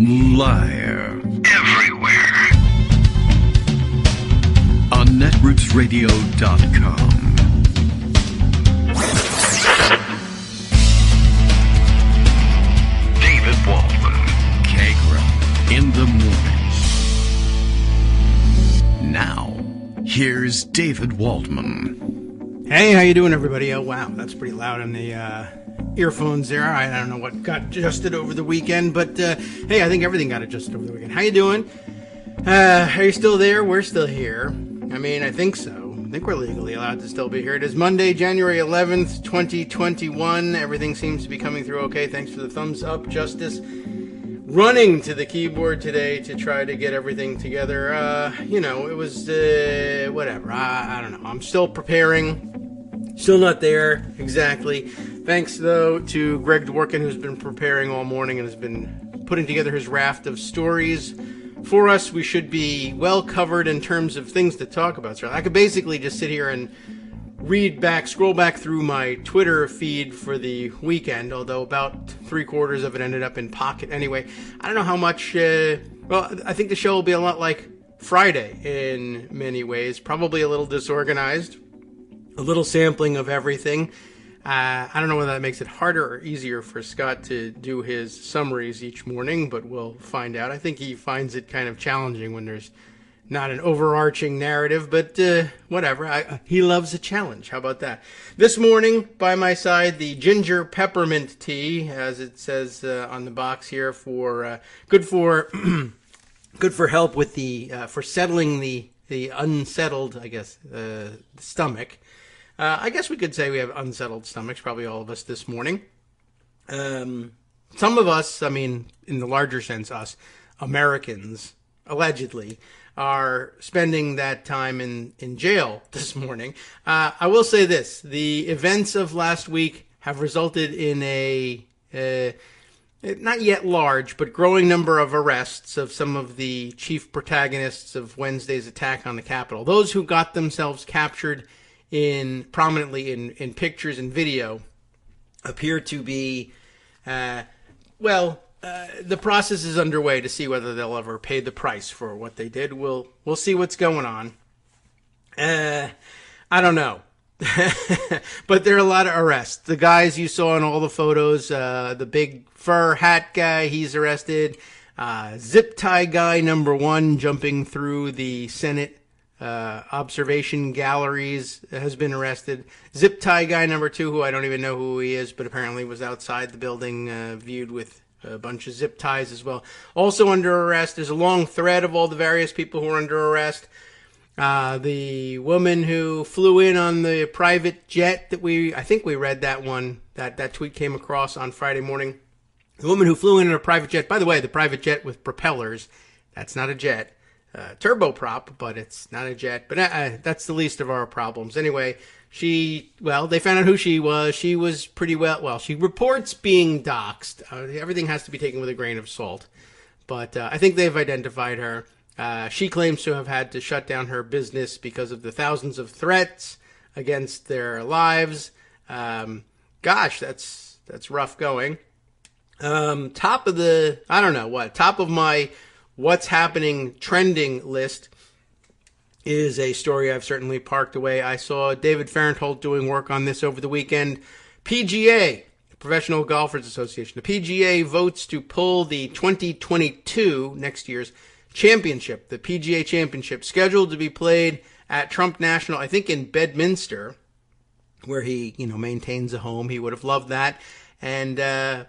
Liar. Everywhere. On netrootsradio.com. David Waldman. Kagro. In the morning. Now, here's David Waldman. Hey, how you doing, everybody? Oh, wow, that's pretty loud on the earphones there. I don't know what got adjusted over the weekend, but hey, I think everything got adjusted over the weekend. How you doing? Are you still there? We're still here. I mean, I think so. I think we're legally allowed to still be here. It is Monday, January 11th, 2021. Everything seems to be coming through okay. Thanks for the thumbs up, Justice. Running to the keyboard today to try to get everything together. It was whatever. I don't know. I'm still preparing. Still not there exactly. Thanks, though, to Greg Dworkin, who's been preparing all morning and has been putting together his raft of stories for us. We should be well covered in terms of things to talk about. So I could basically just sit here and scroll back through my Twitter feed for the weekend, although about 3/4 of it ended up in Pocket. Anyway, I don't know how much, I think the show will be a lot like Friday in many ways, probably a little disorganized, a little sampling of everything. I don't know whether that makes it harder or easier for Scott to do his summaries each morning, but we'll find out. I think he finds it kind of challenging when there's not an overarching narrative, but whatever. He loves a challenge. How about that? This morning, by my side, the ginger peppermint tea, as it says on the box here, for good for good for help with the for settling the unsettled, I guess, stomach. I guess we could say we have unsettled stomachs, probably all of us this morning. Some of us, I mean, in the larger sense, us, Americans, allegedly, are spending that time in jail this morning. I will say this. The events of last week have resulted in a not yet large, but growing number of arrests of some of the chief protagonists of Wednesday's attack on the Capitol. Those who got themselves captured prominently in pictures and video appear to be, the process is underway to see whether they'll ever pay the price for what they did. We'll see what's going on. I don't know. But there are a lot of arrests. The guys you saw in all the photos, the big fur hat guy, he's arrested. Zip tie guy number 1 jumping through the Senate observation galleries has been arrested. Zip tie guy number 2, who I don't even know who he is, but apparently was outside the building, viewed with a bunch of zip ties as well. Also under arrest. There's a long thread of all the various people who are under arrest. The woman who flew in on the private jet that I think we read that one, that tweet came across on Friday morning. The woman who flew in a private jet, by the way, the private jet with propellers, that's not a jet. Turboprop, but it's not a jet. But that's the least of our problems. Anyway, they found out who she was. She was pretty she reports being doxxed. Everything has to be taken with a grain of salt. But I think they've identified her. She claims to have had to shut down her business because of the thousands of threats against their lives. Gosh, that's rough going. Top of my what's happening trending list is a story I've certainly parked away. I saw David Farenthold doing work on this over the weekend. PGA, Professional Golfers Association. The PGA votes to pull the 2022, next year's championship, the PGA Championship, scheduled to be played at Trump National, I think in Bedminster, where he, maintains a home. He would have loved that. And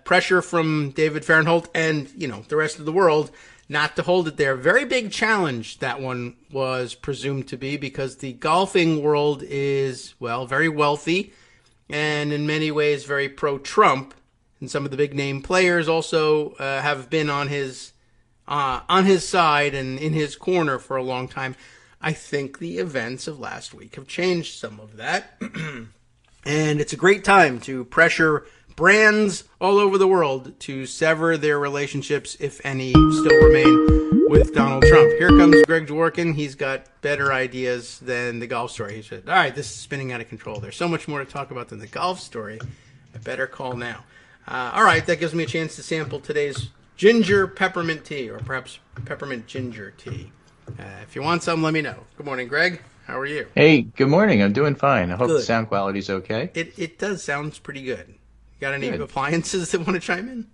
pressure from David Farenthold and, the rest of the world not to hold it there. Very big challenge that one was presumed to be, because the golfing world is, very wealthy and in many ways very pro-Trump. And some of the big name players also have been on his side and in his corner for a long time. I think the events of last week have changed some of that. And it's a great time to pressure brands all over the world to sever their relationships, if any still remain, with Donald Trump. Here comes Greg Dworkin. He's got better ideas than the golf story. He said, all right, this is spinning out of control. There's so much more to talk about than the golf story. I better call now. All right, that gives me a chance to sample today's ginger peppermint tea, or perhaps peppermint ginger tea. If you want some, let me know. Good morning, Greg. How are you? Hey, good morning. I'm doing fine. I hope the Good. sound quality's okay. It does sounds pretty good. You got any Good. appliances that want to chime in?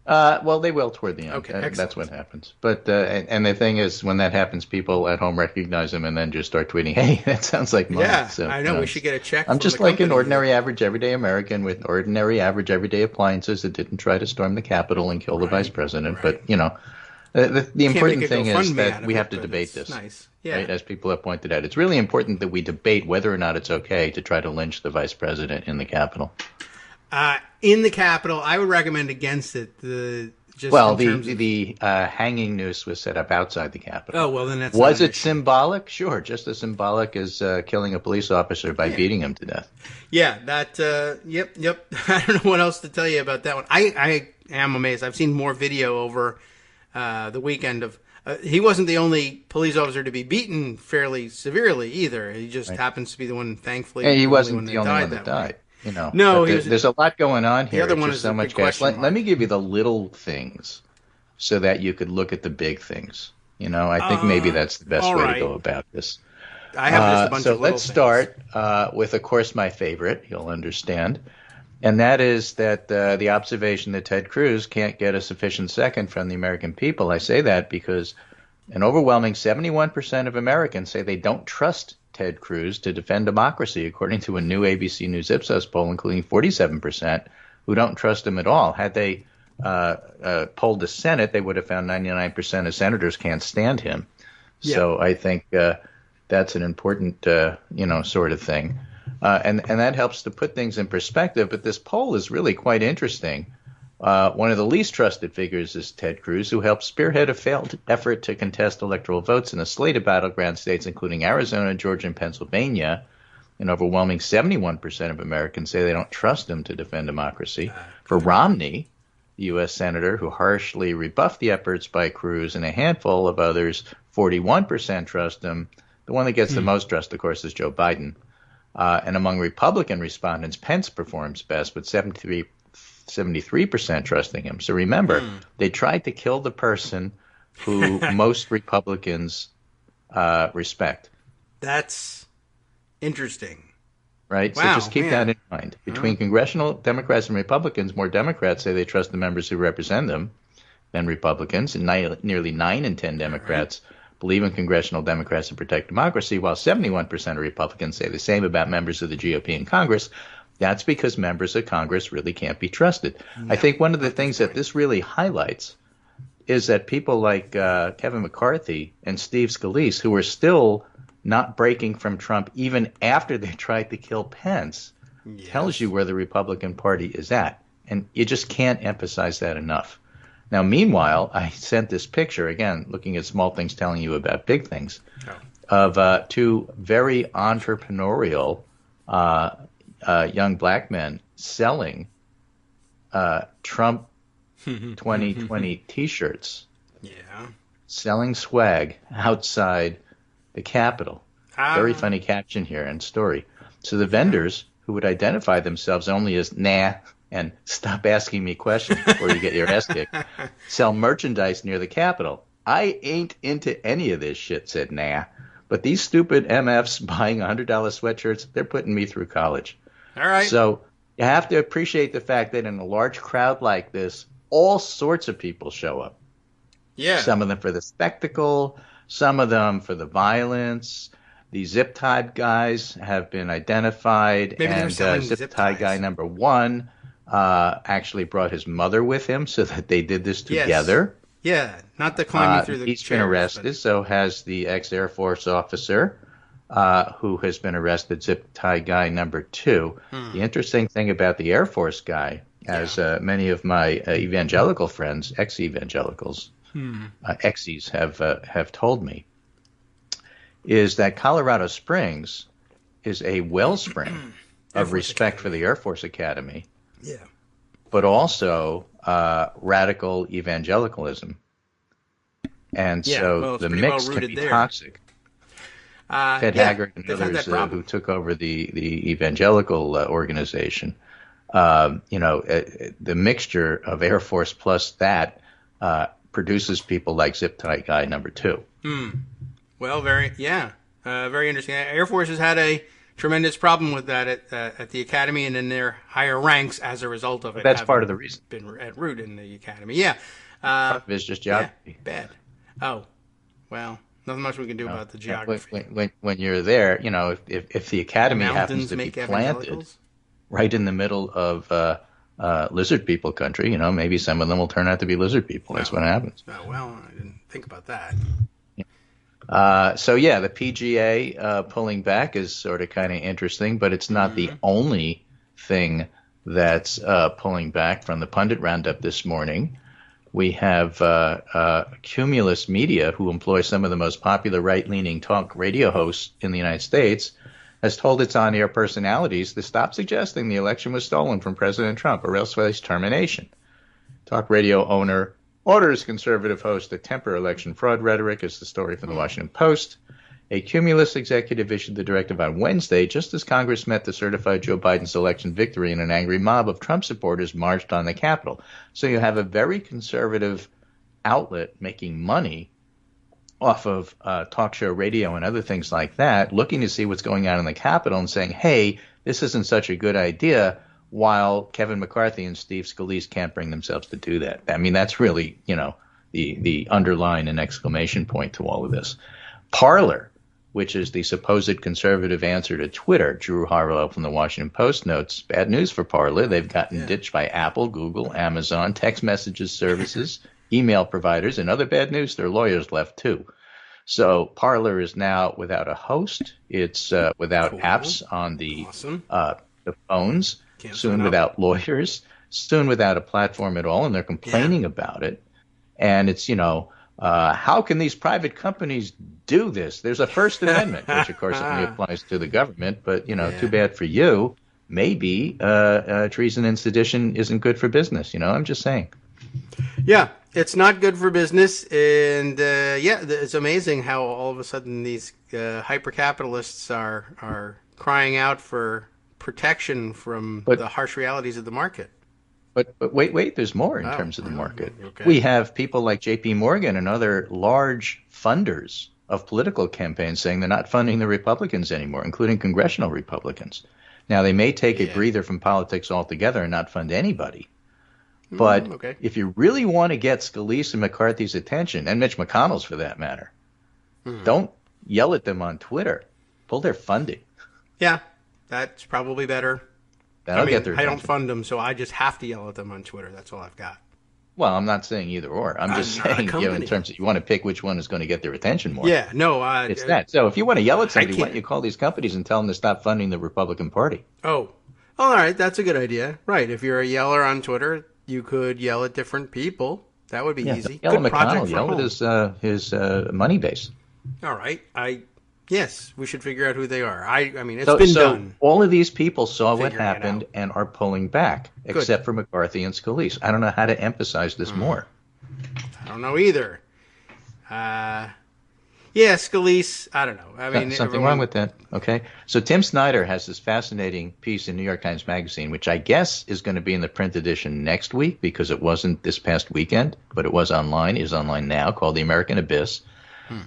Well, they will toward the end. Okay, That's excellent. what happens. But and the thing is, when that happens, people at home recognize them and then just start tweeting, "Hey, that sounds like mine." Yeah, So, I know. We should get a check. I'm from just the like an company. ordinary, average, everyday American with ordinary, average, everyday appliances that didn't try to storm the Capitol and kill the vice president. right. But the important make a thing is GoFundMe out that of we it, have to but debate it's this. nice. Yeah. Right, as people have pointed out, it's really important that we debate whether or not it's okay to try to lynch the vice president in the Capitol. In the Capitol, I would recommend against it. The hanging noose was set up outside the Capitol. Oh, well, then that's Was not an it issue. symbolic? Sure, just as symbolic as killing a police officer by beating him to death. Yeah, that. Yep. I don't know what else to tell you about that one. I am amazed. I've seen more video over the weekend of. He wasn't the only police officer to be beaten fairly severely either. He just happens to be the one, thankfully. And he wasn't the only one that that died. way. You know, No, But he was- there's a lot going on here. other It's one just is so a much big gas. question Let mark. me give you the little things so that you could look at the big things. I think maybe that's the best all way right. to go about this. I have just a bunch So of little let's things. start with, of course, my favorite. You'll understand. And that is that the observation that Ted Cruz can't get a sufficient second from the American people. I say that because an overwhelming 71% of Americans say they don't trust Ted Cruz to defend democracy, according to a new ABC News Ipsos poll, including 47% who don't trust him at all. Had they polled the Senate, they would have found 99% of senators can't stand him. Yeah. So I think that's an important, sort of thing. And that helps to put things in perspective. But this poll is really quite interesting. One of the least trusted figures is Ted Cruz, who helped spearhead a failed effort to contest electoral votes in a slate of battleground states, including Arizona, Georgia, and Pennsylvania. An overwhelming 71% of Americans say they don't trust him to defend democracy. For Romney, the U.S. senator who harshly rebuffed the efforts by Cruz, and a handful of others, 41% trust him. The one that gets the most trust, of course, is Joe Biden. And among Republican respondents, Pence performs best, with 73% trusting him. So remember, they tried to kill the person who most Republicans respect. That's interesting. Right? Wow, So just keep man. that in mind. Between congressional Democrats and Republicans, more Democrats say they trust the members who represent them than Republicans, and nearly 9 in 10 Democrats believe in congressional Democrats to protect democracy, while 71% of Republicans say the same about members of the GOP in Congress. That's because members of Congress really can't be trusted. I think one of the things that this really highlights is that people like Kevin McCarthy and Steve Scalise, who are still not breaking from Trump even after they tried to kill Pence, tells you where the Republican Party is at. And you just can't emphasize that enough. Now, meanwhile, I sent this picture, again, looking at small things telling you about big things, of two very entrepreneurial young black men selling Trump 2020 T-shirts, selling swag outside the Capitol. Very funny caption here and story. So the vendors, who would identify themselves only as nah and stop asking me questions before you get your ass kicked, sell merchandise near the Capitol. I ain't into any of this shit, said Nah. But these stupid MFs buying $100 sweatshirts, they're putting me through college. All right. So you have to appreciate the fact that in a large crowd like this, all sorts of people show up. Yeah. Some of them for the spectacle, some of them for the violence. The zip tie guys have been identified, Maybe they're and selling zip zip tie ties. guy number one actually brought his mother with him so that they did this Yes. together. Yeah, not to climb you through the He's chairs, been arrested, so has the ex-Air Force officer who has been arrested, zip tie guy number two. The interesting thing about the Air Force guy, as many of my evangelical friends, ex-evangelicals, exes have told me, is that Colorado Springs is a wellspring of respect for the Air Force Academy, Yeah. but also radical evangelicalism. And Yeah, so well, it's the pretty mix well can be rooted there. toxic. Ted Haggard and they've had others that problem. who took over the evangelical organization, the mixture of Air Force plus that produces people like Zip Tie Guy number 2. Well, very interesting. Air Force has had a tremendous problem with that at the academy and in their higher ranks as a result of it. That's part of the reason. Been at root in the academy. Yeah. Part of it is just geography. Yeah, bad. Oh, well, nothing much we can do about the geography. When you're there, if the academy happens to be planted right in the middle of lizard people country, maybe some of them will turn out to be lizard people. That's what happens. Oh, well, I didn't think about that. The PGA pulling back is sort of kind of interesting, but it's not the only thing that's pulling back. From the pundit roundup this morning, we have Cumulus Media, who employs some of the most popular right-leaning talk radio hosts in the United States, has told its on-air personalities to stop suggesting the election was stolen from President Trump or else face termination. Talk radio owner orders conservative host to temper election fraud rhetoric, is the story from the Washington Post. A Cumulus executive issued the directive on Wednesday, just as Congress met to certify Joe Biden's election victory and an angry mob of Trump supporters marched on the Capitol. So you have a very conservative outlet making money off of talk show radio and other things like that, looking to see what's going on in the Capitol and saying, hey, this isn't such a good idea, while Kevin McCarthy and Steve Scalise can't bring themselves to do that. I mean, that's really, the underline and exclamation point to all of this. Parler, which is the supposed conservative answer to Twitter, Drew Harlow from the Washington Post notes, bad news for Parler. They've gotten ditched by Apple, Google, Amazon, text messages services, email providers, and other bad news, their lawyers left too. So Parler is now without a host. It's without apps on the phones. Soon without lawyers, soon without a platform at all, and they're complaining about it. And it's, how can these private companies do this? There's a First Amendment, which of course only applies to the government, but, too bad for you. Maybe treason and sedition isn't good for business, I'm just saying. Yeah, it's not good for business, and it's amazing how all of a sudden these hyper-capitalists are crying out for protection from the harsh realities of the market. But wait, there's more in terms of the market. Okay. We have people like J.P. Morgan and other large funders of political campaigns saying they're not funding the Republicans anymore, including congressional Republicans. Now, they may take a breather from politics altogether and not fund anybody. But if you really want to get Scalise and McCarthy's attention, and Mitch McConnell's for that matter, don't yell at them on Twitter. Pull their funding. Yeah. That's probably better. That'll get their attention. I don't fund them, so I just have to yell at them on Twitter. That's all I've got. Well, I'm not saying either or. I'm just saying, in terms of you want to pick which one is going to get their attention more. Yeah, no. It's that. So if you want to yell at somebody, why don't you call these companies and tell them to stop funding the Republican Party? Oh, all right. That's a good idea. Right. If you're a yeller on Twitter, you could yell at different people. That would be easy. Yell at McConnell. Yell at his money base. All right. Yes, we should figure out who they are. It's been done. All of these people saw what happened and are pulling back, except for McCarthy and Scalise. I don't know how to emphasize this more. I don't know either. Scalise, I don't know. Something wrong with that. Okay. So Tim Snyder has this fascinating piece in New York Times Magazine, which I guess is going to be in the print edition next week because it wasn't this past weekend, but it was online. It is online now, called The American Abyss.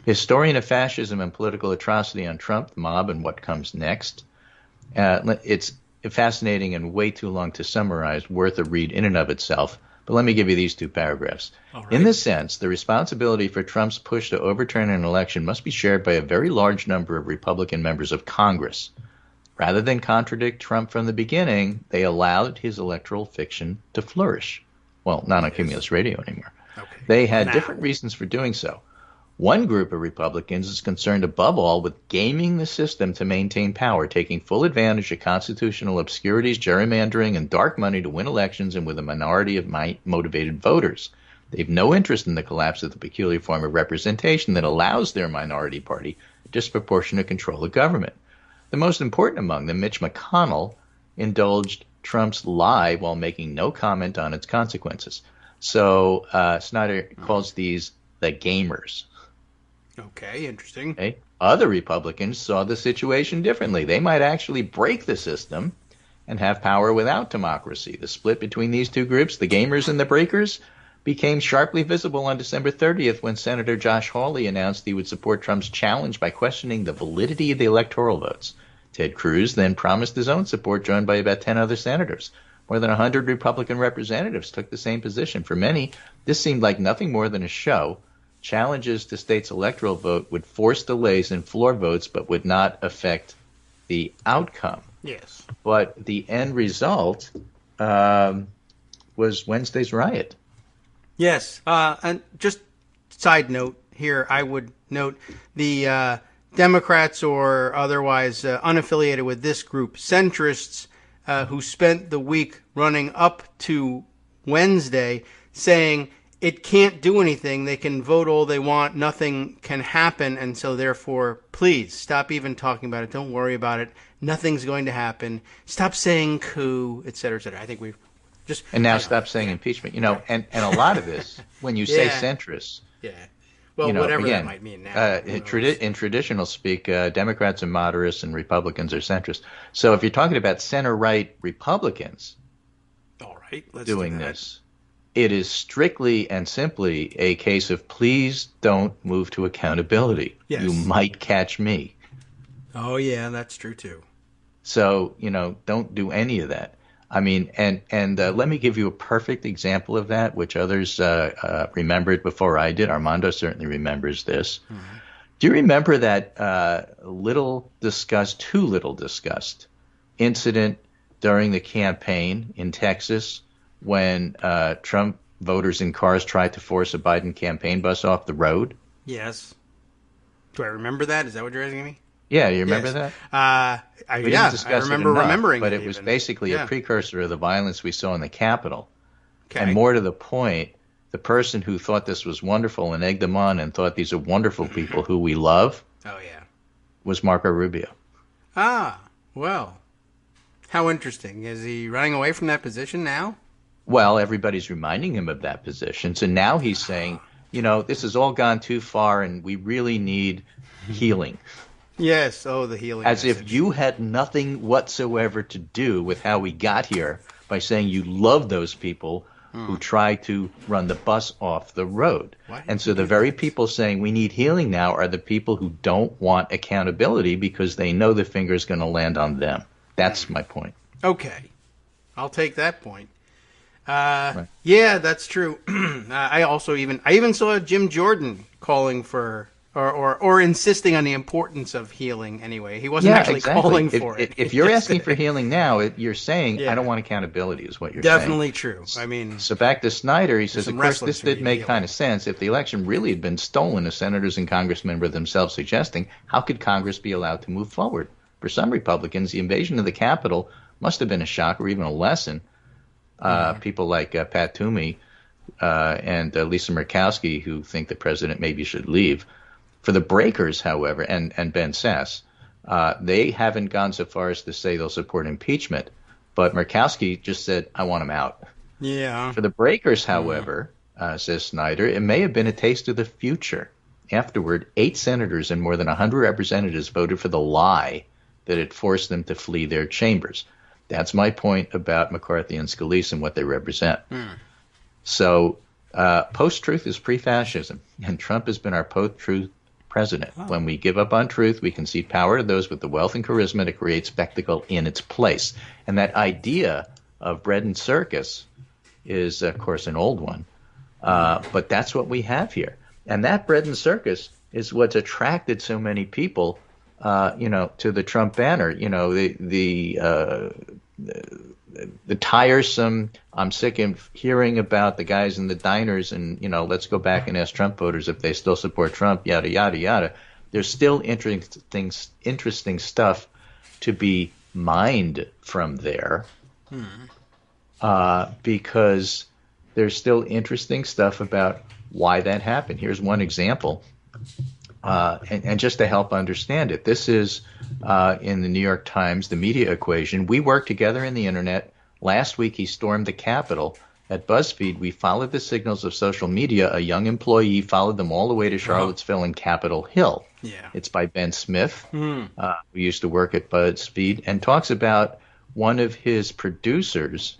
Historian of fascism and political atrocity on Trump, the mob, and what comes next. It's fascinating and way too long to summarize, worth a read in and of itself. But let me give you these two paragraphs. Right. In this sense, the responsibility for Trump's push to overturn an election must be shared by a very large number of Republican members of Congress. Rather than contradict Trump from the beginning, they allowed his electoral fiction to flourish. Well, not on Cumulus Radio anymore. Okay. They had different reasons for doing so. One group of Republicans is concerned above all with gaming the system to maintain power, taking full advantage of constitutional obscurities, gerrymandering, and dark money to win elections and with a minority of motivated voters. They have no interest in the collapse of the peculiar form of representation that allows their minority party disproportionate control of government. The most important among them, Mitch McConnell, indulged Trump's lie while making no comment on its consequences. So Snyder calls these the gamers. Okay, interesting. Okay. Other Republicans saw the situation differently. They might actually break the system and have power without democracy. The split between these two groups, the gamers and the breakers, became sharply visible on December 30th when Senator Josh Hawley announced he would support Trump's challenge by questioning the validity of the electoral votes. Ted Cruz then promised his own support, joined by about 10 other senators. More than 100 Republican representatives took the same position. For many, this seemed like nothing more than a show. Challenges to states' electoral vote would force delays in floor votes but would not affect the outcome. Yes. But the end result was Wednesday's riot. Yes. And just side note here, I would note the Democrats or otherwise unaffiliated with this group, centrists, who spent the week running up to Wednesday saying it can't do anything. They can vote all they want. Nothing can happen. And so therefore, please stop even talking about it. Don't worry about it. Nothing's going to happen. Stop saying coup, et cetera, et cetera. I think we've just... And now stop saying impeachment. And a lot of this, when you say centrists... Yeah. Well, whatever again, that might mean now. In traditional speak, Democrats are moderates and Republicans are centrists. So if you're talking about center-right Republicans let's doing this, it is strictly and simply a case of please don't move to accountability. Yes. You might catch me. Oh, yeah, that's true, too. So, don't do any of that. I mean, and let me give you a perfect example of that, which others remembered before I did. Armando certainly remembers this. Mm-hmm. Do you remember that too little discussed incident during the campaign in Texas when Trump voters in cars tried to force a Biden campaign bus off the road? Yes. Do I remember that? Is that what you're asking me? Yeah, you remember that? I remember remembering but it was basically a precursor of the violence we saw in the Capitol. Okay. And more to the point, the person who thought this was wonderful and egged them on and thought these are wonderful people who we love was Marco Rubio. Ah, well, how interesting. Is he running away from that position now? Well, everybody's reminding him of that position. So now he's saying, this has all gone too far and we really need healing. Yes, the healing As message. if you had nothing whatsoever to do with how we got here by saying you love those people who try to run the bus off the road. And so the very people saying we need healing now are the people who don't want accountability because they know the finger is going to land on them. That's my point. Okay. I'll take that point. Right. Yeah, that's true. I even saw Jim Jordan calling for or insisting on the importance of healing anyway. He wasn't actually calling for it. If you're asking for healing now, you're saying, I don't want accountability is what you're saying. Definitely true. I mean, so back to Snyder, he says, of course, this did make healing. kind of sense. If the election really had been stolen, as senators and congressmen were themselves suggesting, how could Congress be allowed to move forward? For some Republicans, the invasion of the Capitol must have been a shock or even a lesson. People like Pat Toomey and Lisa Murkowski, who think the president maybe should leave. For the breakers, however, and Ben Sass, they haven't gone so far as to say they'll support impeachment. But Murkowski just said, I want him out. Yeah. For the breakers, however, says Snyder, it may have been a taste of the future. Afterward, 8 senators and more than 100 representatives voted for the lie that it forced them to flee their chambers. That's my point about McCarthy and Scalise and what they represent. So post-truth is pre-fascism, and Trump has been our post-truth president. When we give up on truth, we concede power to those with the wealth and charisma to create spectacle in its place. And that idea of bread and circus is, of course, an old one. But that's what we have here. And that bread and circus is what's attracted so many people, to the Trump banner. The tiresome, I'm sick of hearing about the guys in the diners and, let's go back and ask Trump voters if they still support Trump, yada, yada, yada. There's still interesting stuff to be mined from there because there's still interesting stuff about why that happened. Here's one example. And just to help understand it, this is in the New York Times, the media equation. We work together in the internet. Last week, he stormed the Capitol. At BuzzFeed, we followed the signals of social media. A young employee followed them all the way to Charlottesville and Capitol Hill. Yeah. It's by Ben Smith, who used to work at BuzzFeed, and talks about one of his producers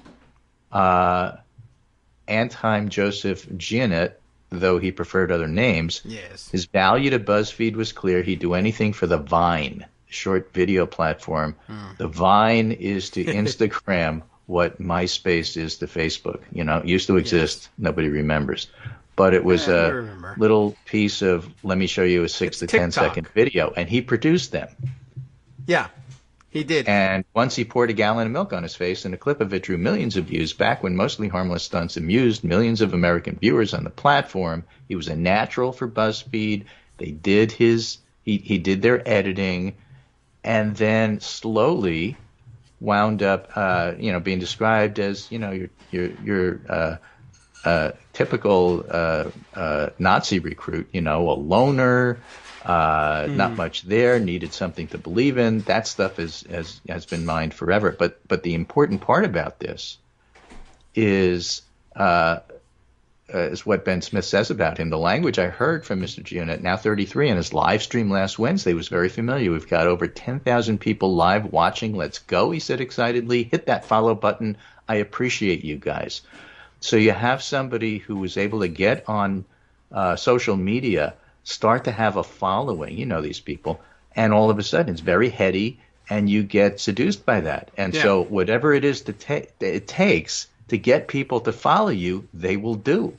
Antheim Joseph Giannett, though he preferred other names. Yes. His value to BuzzFeed was clear. He'd do anything for the Vine, short video platform. The Vine is to Instagram what MySpace is to Facebook. You know, it used to exist. Yes. Nobody remembers. But it was a little piece of, let me show you a 6 to 10 second video. And he produced them. Yeah, he did. And once he poured a gallon of milk on his face, and a clip of it drew millions of views back when mostly harmless stunts amused millions of American viewers on the platform. He was a natural for BuzzFeed. They did he did their editing, and then slowly wound up, being described as, your typical Nazi recruit, a loner, not much there, needed something to believe in. That stuff has been mined forever. But the important part about this is what Ben Smith says about him. The language I heard from Mr. Giannett, now 33, on his live stream last Wednesday was very familiar. We've got over 10,000 people live watching. Let's go, he said excitedly. Hit that follow button. I appreciate you guys. So you have somebody who was able to get on social media, start to have a following, these people, and all of a sudden it's very heady, and you get seduced by that. And so whatever it is it takes to get people to follow you, they will do.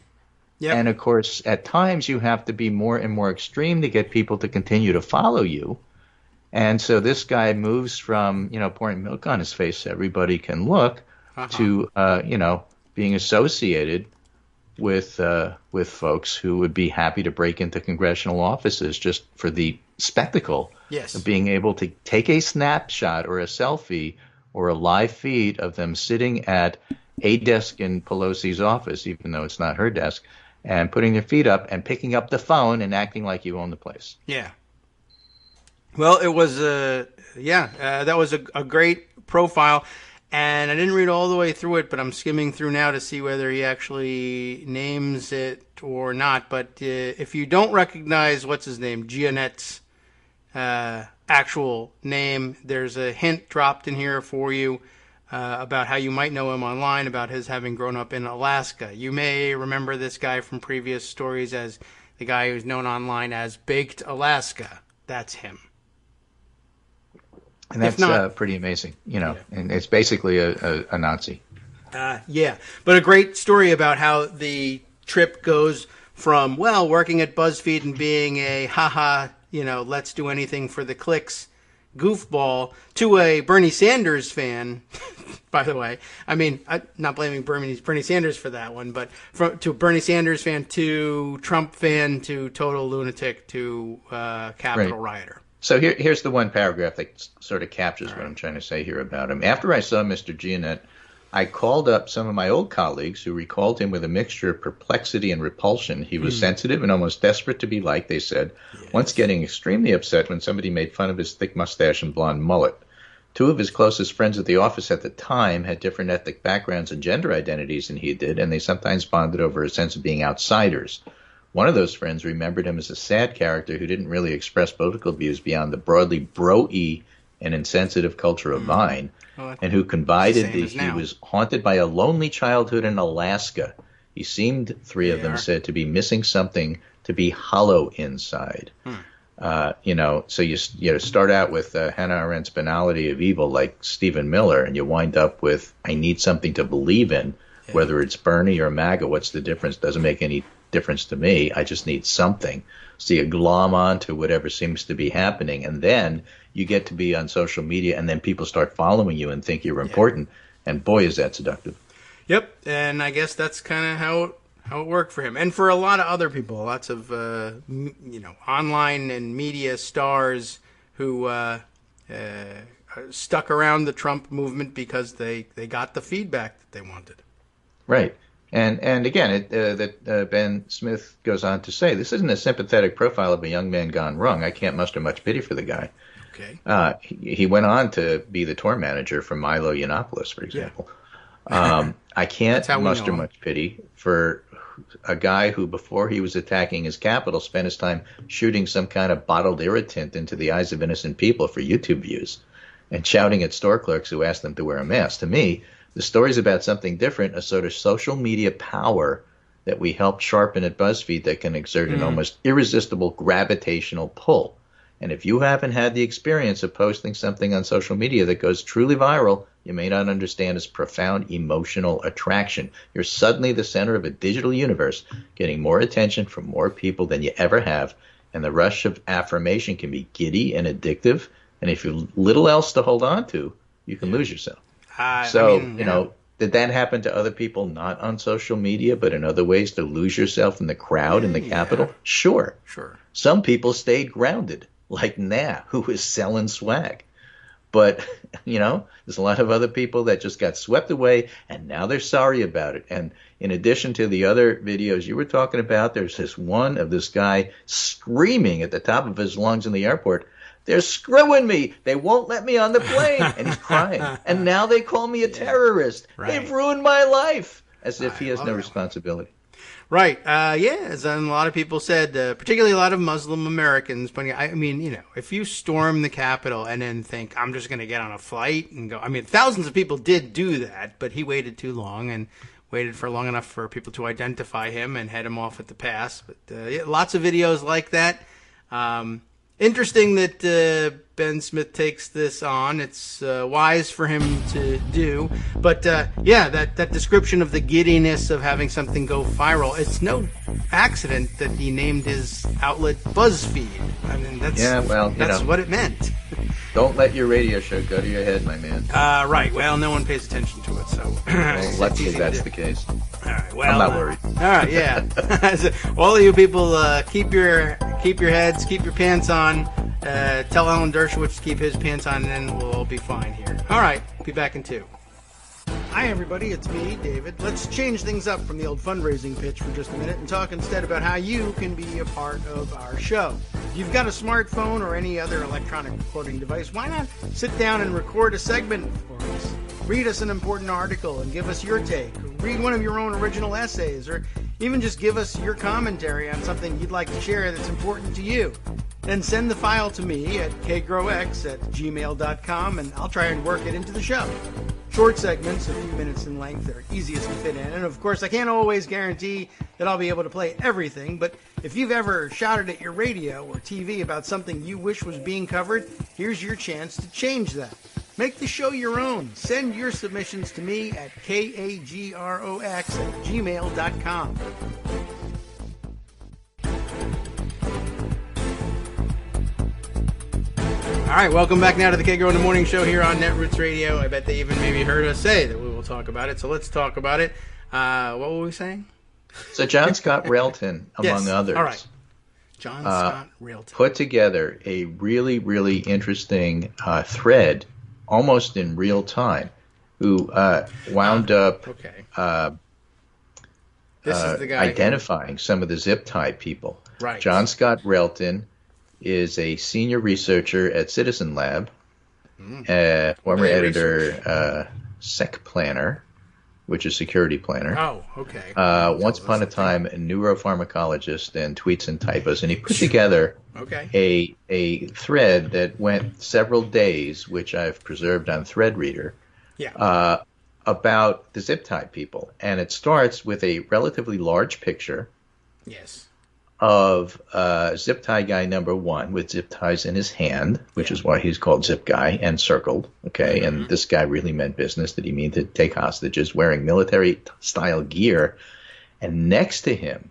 Yep. And, of course, at times you have to be more and more extreme to get people to continue to follow you. And so this guy moves from, pouring milk on his face so everybody can look to, being associated with folks who would be happy to break into congressional offices just for the spectacle of being able to take a snapshot or a selfie or a live feed of them sitting at a desk in Pelosi's office, even though it's not her desk, and putting their feet up and picking up the phone and acting like you own the place. Yeah. Well, it was that was a great profile. And I didn't read all the way through it, but I'm skimming through now to see whether he actually names it or not. But if you don't recognize, what's his name, Giannett's actual name, there's a hint dropped in here for you about how you might know him online, about his having grown up in Alaska. You may remember this guy from previous stories as the guy who's known online as Baked Alaska. That's him. And that's pretty amazing, and it's basically a Nazi. But a great story about how the trip goes from, working at BuzzFeed and being a let's do anything for the clicks goofball to a Bernie Sanders fan, by the way. I mean, I'm not blaming Bernie Sanders for that one, but to a Bernie Sanders fan, to Trump fan, to total lunatic, to Capitol rioter. So here's the one paragraph that sort of captures what I'm trying to say here about him. After I saw Mr. Giannett, I called up some of my old colleagues who recalled him with a mixture of perplexity and repulsion. He was sensitive and almost desperate to be liked, they said, once getting extremely upset when somebody made fun of his thick mustache and blonde mullet. Two of his closest friends at the office at the time had different ethnic backgrounds and gender identities than he did, and they sometimes bonded over a sense of being outsiders. One of those friends remembered him as a sad character who didn't really express political views beyond the broadly bro-y and insensitive culture of Vine, and who confided that he was haunted by a lonely childhood in Alaska. He seemed, three of them said, to be missing something, to be hollow inside. So you start out with Hannah Arendt's banality of evil, like Stephen Miller, and you wind up with, I need something to believe in, whether it's Bernie or MAGA. What's the difference? Doesn't make any difference to me. I just need something. So you glom on to whatever seems to be happening, and then you get to be on social media, and then people start following you and think you're important, and boy, is that seductive. Yep, and I guess that's kind of how it worked for him, and for a lot of other people, lots of online and media stars who stuck around the Trump movement because they got the feedback that they wanted. Right. And again, Ben Smith goes on to say, this isn't a sympathetic profile of a young man gone wrong. I can't muster much pity for the guy. Okay. He went on to be the tour manager for Milo Yiannopoulos, for example. I can't muster much pity for a guy who, before he was attacking his capital, spent his time shooting some kind of bottled irritant into the eyes of innocent people for YouTube views and shouting at store clerks who asked them to wear a mask. To me, The stories about something different, a sort of social media power that we helped sharpen at BuzzFeed that can exert an almost irresistible gravitational pull. And if you haven't had the experience of posting something on social media that goes truly viral, you may not understand its profound emotional attraction. You're suddenly the center of a digital universe, getting more attention from more people than you ever have. And the rush of affirmation can be giddy and addictive. And if you've little else to hold on to, you can lose yourself. Did that happen to other people, not on social media, but in other ways, to lose yourself in the crowd in the Capitol? Sure. Some people stayed grounded, like Nah, who was selling swag. But, there's a lot of other people that just got swept away, and now they're sorry about it. And in addition to the other videos you were talking about, there's this one of this guy screaming at the top of his lungs in the airport, "They're screwing me. They won't let me on the plane." And he's crying. And now they call me a terrorist. Right. They've ruined my life. As if he has no responsibility. Right. As a lot of people said, particularly a lot of Muslim Americans, but if you storm the Capitol and then think, I'm just going to get on a flight and go, thousands of people did do that, but he waited too long and waited for long enough for people to identify him and head him off at the pass. But lots of videos like that. Interesting that Ben Smith takes this on. It's wise for him to do. But, that description of the giddiness of having something go viral, it's no accident that he named his outlet BuzzFeed. That's what it meant. Don't let your radio show go to your head, my man. Right. Well, no one pays attention to it, so. Luckily that's the case. All right. Well, I'm not worried. All right. Yeah. So, all of you people, keep your heads, keep your pants on. Tell Alan Dershowitz to keep his pants on, and then we'll all be fine here. All right. Be back in 2. Hi, everybody. It's me, David. Let's change things up from the old fundraising pitch for just a minute and talk instead about how you can be a part of our show. If you've got a smartphone or any other electronic recording device, why not sit down and record a segment for us? Read us an important article and give us your take. Read one of your own original essays, or even just give us your commentary on something you'd like to share that's important to you. Then send the file to me at kagrox@gmail.com, and I'll try and work it into the show. Short segments, a few minutes in length, are easiest to fit in. And of course, I can't always guarantee that I'll be able to play everything, but if you've ever shouted at your radio or TV about something you wish was being covered, here's your chance to change that. Make the show your own. Send your submissions to me at kagrox@gmail.com. All right, welcome back now to the Kagro in the Morning Show here on Netroots Radio. I bet they even maybe heard us say that we will talk about it, so let's talk about it. What were we saying? So John Scott Railton, among others, all right. John Scott Railton put together a really, really interesting thread, almost in real time, who wound up this is the guy identifying some of the zip tie people. Right. John Scott Railton is a senior researcher at Citizen Lab, former editor, Sec Planner, which is Security Planner. Oh, okay. Once upon a time, a neuropharmacologist and Tweets and Typos, and he put together a thread that went several days, which I've preserved on ThreadReader, about the zip tie people, and it starts with a relatively large picture. Yes. Of zip tie guy number 1 with zip ties in his hand, which is why he's called Zip Guy, and circled. Okay, and this guy really meant business. Did he mean to take hostages, wearing military-style gear? And next to him,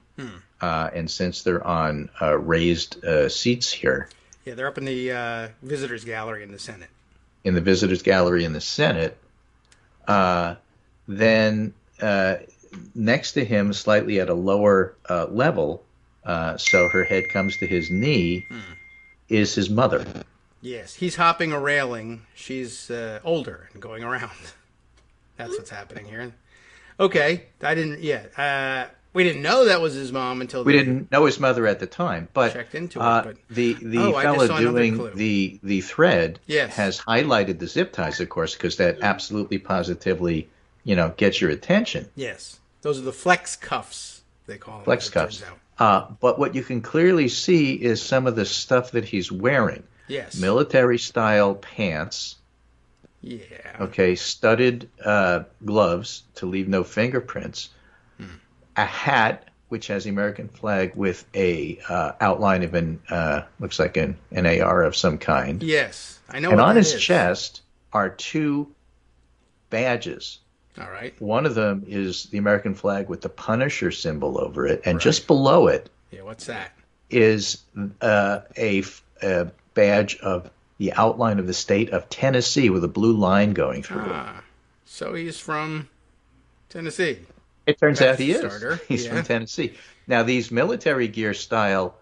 and since they're on raised seats here. Yeah, they're up in the visitors' gallery in the Senate. In the visitors' gallery in the Senate. Then next to him, slightly at a lower level, so her head comes to his knee, is his mother. Yes, he's hopping a railing. She's older and going around. That's what's happening here. Okay, we didn't know that was his mom until we didn't know his mother at the time. But checked into it. But the fellow doing the thread has highlighted the zip ties, of course, because that absolutely positively gets your attention. Yes, those are the flex cuffs they call them. Flex cuffs. But what you can clearly see is some of the stuff that he's wearing. Yes. Military-style pants, Yeah. Okay, studded gloves to leave no fingerprints, a hat which has the American flag with a outline of an looks like an AR of some kind, Yes. I know and what on that his is. chest are two badges. All right. One of them is the American flag with the Punisher symbol over it, and Right. just below it Yeah, what's that? is a badge of the outline of the state of Tennessee with a blue line going through it. Ah. So he's from Tennessee. It turns That's out he a is. starter. He's Yeah. from Tennessee. Now, these military gear style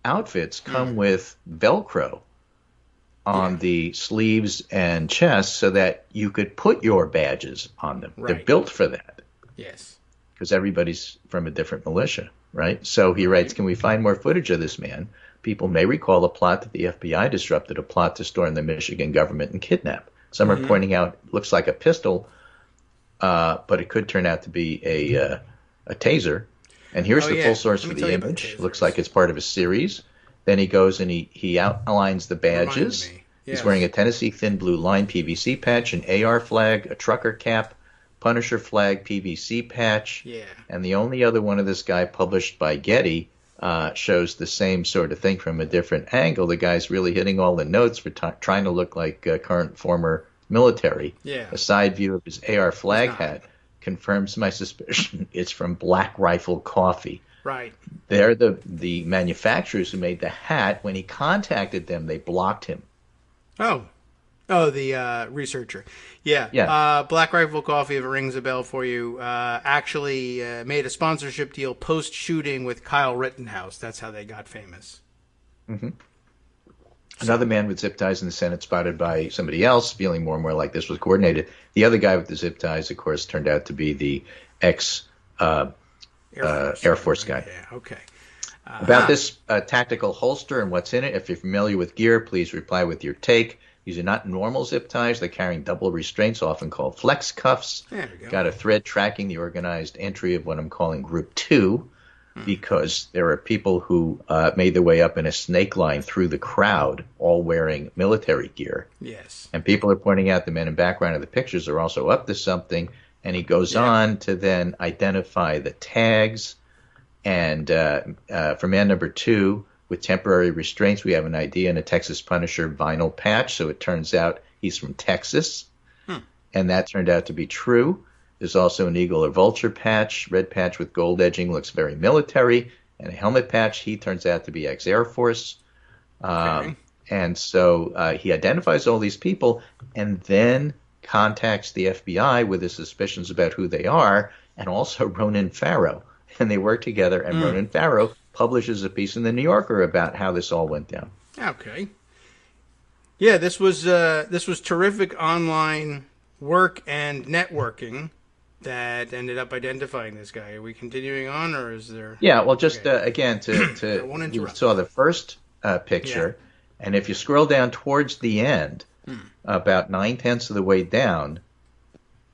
outfits come with Velcro on the sleeves and chest so that you could put your badges on them. They're Right. built for that Yes. because everybody's from a different militia, right? So he writes, can we find more footage of this man? People may recall a plot that the FBI disrupted, a plot to storm the Michigan government and kidnap. Some are pointing out it looks like a pistol, but it could turn out to be a taser. And here's the full source Let for me tell the you about image. tasers. Looks like it's part of a series. Then he goes and he outlines the badges. Remind me. He's Yes. wearing a Tennessee thin blue line PVC patch, an AR flag, a trucker cap, Punisher flag PVC patch. Yeah. And the only other one of this guy published by Getty shows the same sort of thing from a different angle. The guy's really hitting all the notes for trying to look like current former military. Yeah. A side view of his AR flag not. hat confirms my suspicion. It's from Black Rifle Coffee. Right. They're the manufacturers who made the hat. When he contacted them, they blocked him. Oh, the researcher. Yeah. Yeah. Black Rifle Coffee, if it rings a bell for you, actually made a sponsorship deal post-shooting with Kyle Rittenhouse. That's how they got famous. Another man with zip ties in the Senate spotted by somebody else, feeling more and more like this was coordinated. The other guy with the zip ties, of course, turned out to be the Air Force guy. Yeah, okay. About this tactical holster and what's in it, if you're familiar with gear, please reply with your take. These are not normal zip ties. They're carrying double restraints, often called flex cuffs. There we go. Got a thread tracking the organized entry of what I'm calling Group 2, because there are people who made their way up in a snake line through the crowd, all wearing military gear. Yes. And people are pointing out the men in background of the pictures are also up to something. And he goes on to then identify the tags. And for man number 2, with temporary restraints, we have an ID and a Texas Punisher vinyl patch. So it turns out he's from Texas. And that turned out to be true. There's also an eagle or vulture patch, red patch with gold edging, looks very military. And a helmet patch, he turns out to be ex-Air Force. And so he identifies all these people and then contacts the FBI with his suspicions about who they are, and also Ronan Farrow. And they work together, and Ronan Farrow publishes a piece in the New Yorker about how this all went down. Okay. Yeah, this was terrific online work and networking that ended up identifying this guy. Are we continuing on, or is there? Yeah, well, just Okay. again, I won't you interrupt. saw the first picture, and if you scroll down towards the end, about 9/10 of the way down,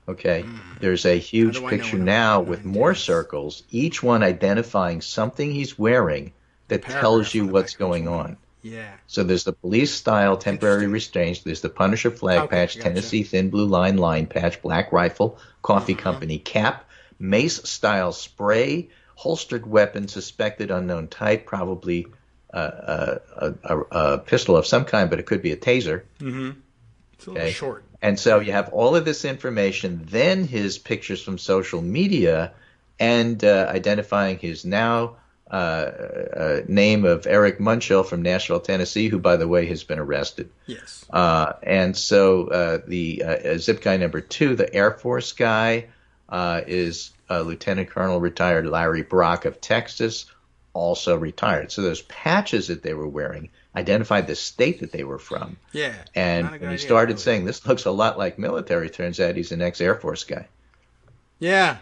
okay, there's a huge do I know picture when I'm now at with more 9/10? circles, each one identifying something he's wearing that paragraph tells you on the what's back, going which one? on. Yeah. So there's the police-style temporary restraints. There's the Punisher flag Okay, patch, gotcha. Tennessee thin blue line patch, Black Rifle, Coffee Company cap, mace-style spray, holstered weapon, suspected unknown type, probably a pistol of some kind, but it could be a taser. It's a little short. And so you have all of this information, then his pictures from social media, and identifying his now name of Eric Munchell from Nashville, Tennessee, who, by the way, has been arrested. Yes. And so the zip guy number 2, the Air Force guy, is Lieutenant Colonel retired Larry Brock of Texas, also retired. So those patches that they were wearing identified the state that they were from. Yeah. And Not a good when he idea, started really. saying, this looks a lot like military, turns out he's an ex-Air Force guy. Yeah.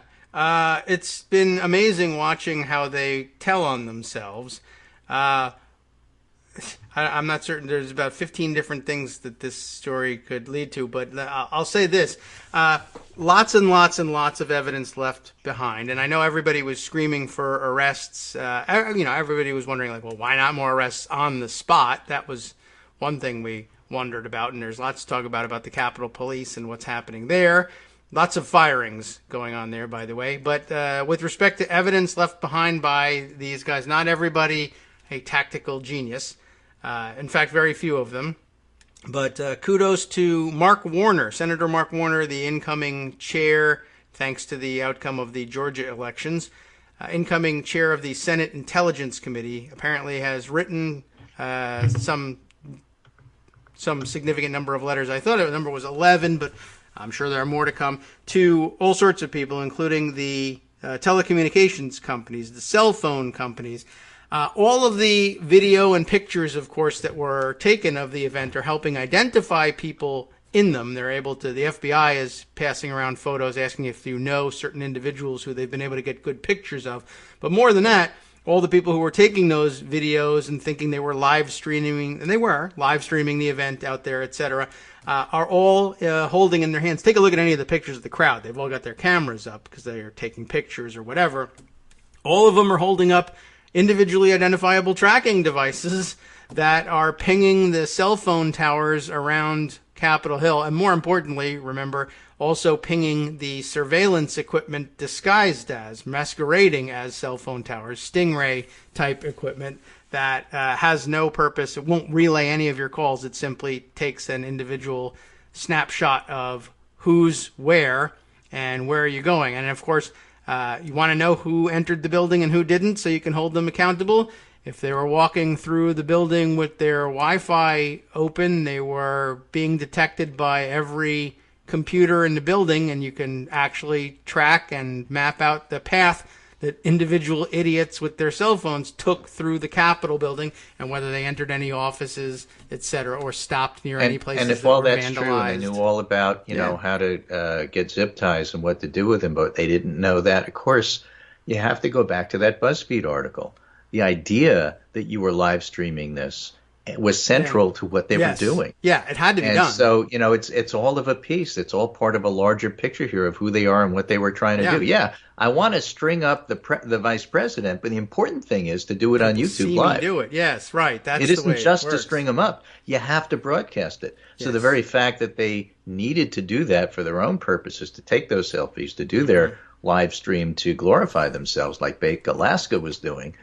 It's been amazing watching how they tell on themselves. I'm not certain. There's about 15 different things that this story could lead to, but I'll say this. Lots and lots and lots of evidence left behind. And I know everybody was screaming for arrests. Everybody was wondering, like, well, why not more arrests on the spot? That was one thing we wondered about, and there's lots to talk about the Capitol Police and what's happening there. Lots of firings going on there, by the way. But with respect to evidence left behind by these guys, not everybody a tactical genius. In fact, very few of them. But kudos to Mark Warner, Senator Mark Warner, the incoming chair, thanks to the outcome of the Georgia elections. Incoming chair of the Senate Intelligence Committee, apparently has written some significant number of letters. I thought the number was 11, but I'm sure there are more to come, to all sorts of people, including the telecommunications companies, the cell phone companies. All of the video and pictures, of course, that were taken of the event are helping identify people in them. They're able to, the FBI is passing around photos asking if you know certain individuals who they've been able to get good pictures of. But more than that, all the people who were taking those videos and thinking they were live streaming, and they were live streaming the event out there, etc., are all holding in their hands. Take a look at any of the pictures of the crowd. They've all got their cameras up because they are taking pictures or whatever. All of them are holding up individually identifiable tracking devices that are pinging the cell phone towers around Capitol Hill. And more importantly, remember, also pinging the surveillance equipment disguised as, masquerading as cell phone towers, Stingray type equipment that has no purpose. It won't relay any of your calls. It simply takes an individual snapshot of who's where and where are you going. And of course, you want to know who entered the building and who didn't so you can hold them accountable. If they were walking through the building with their Wi-Fi open, they were being detected by every computer in the building, and you can actually track and map out the path that individual idiots with their cell phones took through the Capitol building and whether they entered any offices, etc., or stopped near any places and if that all were that's vandalized. true, and they knew all about, you know, how to get zip ties and what to do with them, but they didn't know that, of course, you have to go back to that BuzzFeed article. The idea that you were live streaming this was central to what they were doing. Yeah, it had to be done. So, you know, it's all of a piece. It's all part of a larger picture here of who they are and what they were trying to do. Yeah, I want to string up the vice president, but the important thing is to do it on YouTube Live. Do it. Yes, right. That's the way it isn't just to string them up. You have to broadcast it. So the very fact that they needed to do that for their own purposes, to take those selfies, to do their live stream to glorify themselves like Bake Alaska was doing,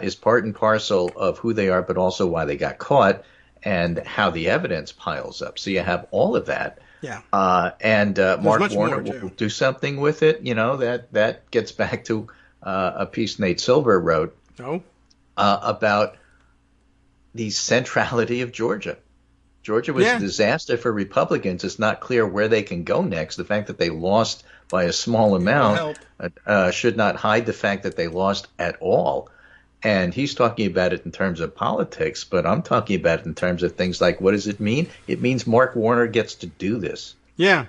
is part and parcel of who they are, but also why they got caught and how the evidence piles up. So you have all of that. Yeah. And Mark Warner will do something with it. You know, that gets back to a piece Nate Silver wrote about the centrality of Georgia. Georgia was a disaster for Republicans. It's not clear where they can go next. The fact that they lost by a small amount should not hide the fact that they lost at all. And he's talking about it in terms of politics, but I'm talking about it in terms of things like, what does it mean? It means Mark Warner gets to do this. Yeah.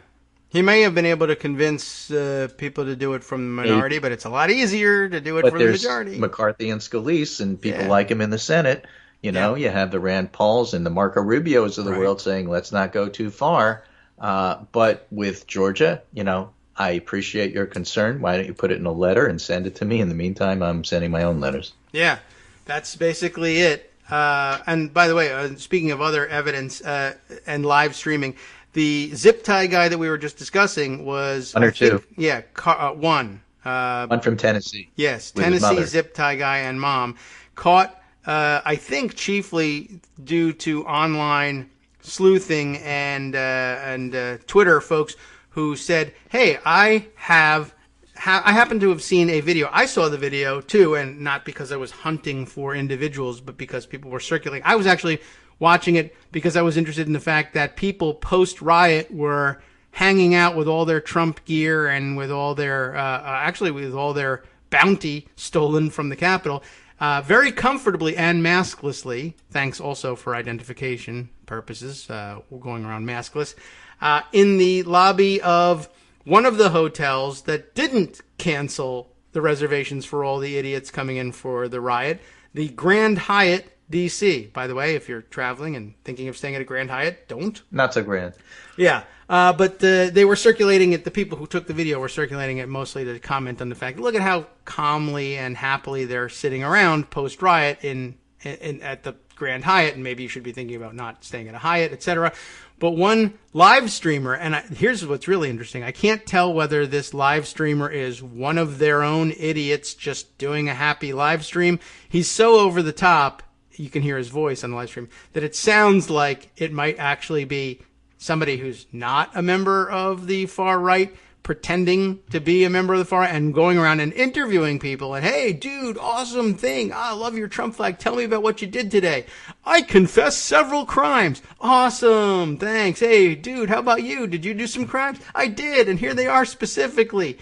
He may have been able to convince people to do it from the minority, but it's a lot easier to do it from the majority. McCarthy and Scalise and people like him in the Senate. You know, you have the Rand Pauls and the Marco Rubios of the world saying, let's not go too far. But with Georgia, you know, I appreciate your concern. Why don't you put it in a letter and send it to me? In the meantime, I'm sending my own letters. Yeah, that's basically it. And by the way, speaking of other evidence and live streaming, the zip tie guy that we were just discussing was one or two. One. One from Tennessee. Yes, Tennessee zip tie guy and mom caught. I think chiefly due to online sleuthing and Twitter folks who said, "Hey, I happen to have seen a video. I saw the video too, and not because I was hunting for individuals, but because people were circulating. I was actually watching it because I was interested in the fact that people post-riot were hanging out with all their Trump gear and with all their with all their bounty stolen from the Capitol." Very comfortably and masklessly, thanks also for identification purposes, we're going around maskless, in the lobby of one of the hotels that didn't cancel the reservations for all the idiots coming in for the riot, the Grand Hyatt, D.C. By the way, if you're traveling and thinking of staying at a Grand Hyatt, don't. Not so grand. Yeah. But they were circulating it, the people who took the video were circulating it mostly to comment on the fact, look at how calmly and happily they're sitting around post-riot at the Grand Hyatt, and maybe you should be thinking about not staying at a Hyatt, etc. But one live streamer, and here's what's really interesting. I can't tell whether this live streamer is one of their own idiots just doing a happy live stream. He's so over the top, you can hear his voice on the live stream, that it sounds like it might actually be somebody who's not a member of the far right pretending to be a member of the far right and going around and interviewing people and, hey, dude, awesome thing. I love your Trump flag. Tell me about what you did today. I confessed several crimes. Awesome. Thanks. Hey, dude, how about you? Did you do some crimes? I did. And here they are specifically.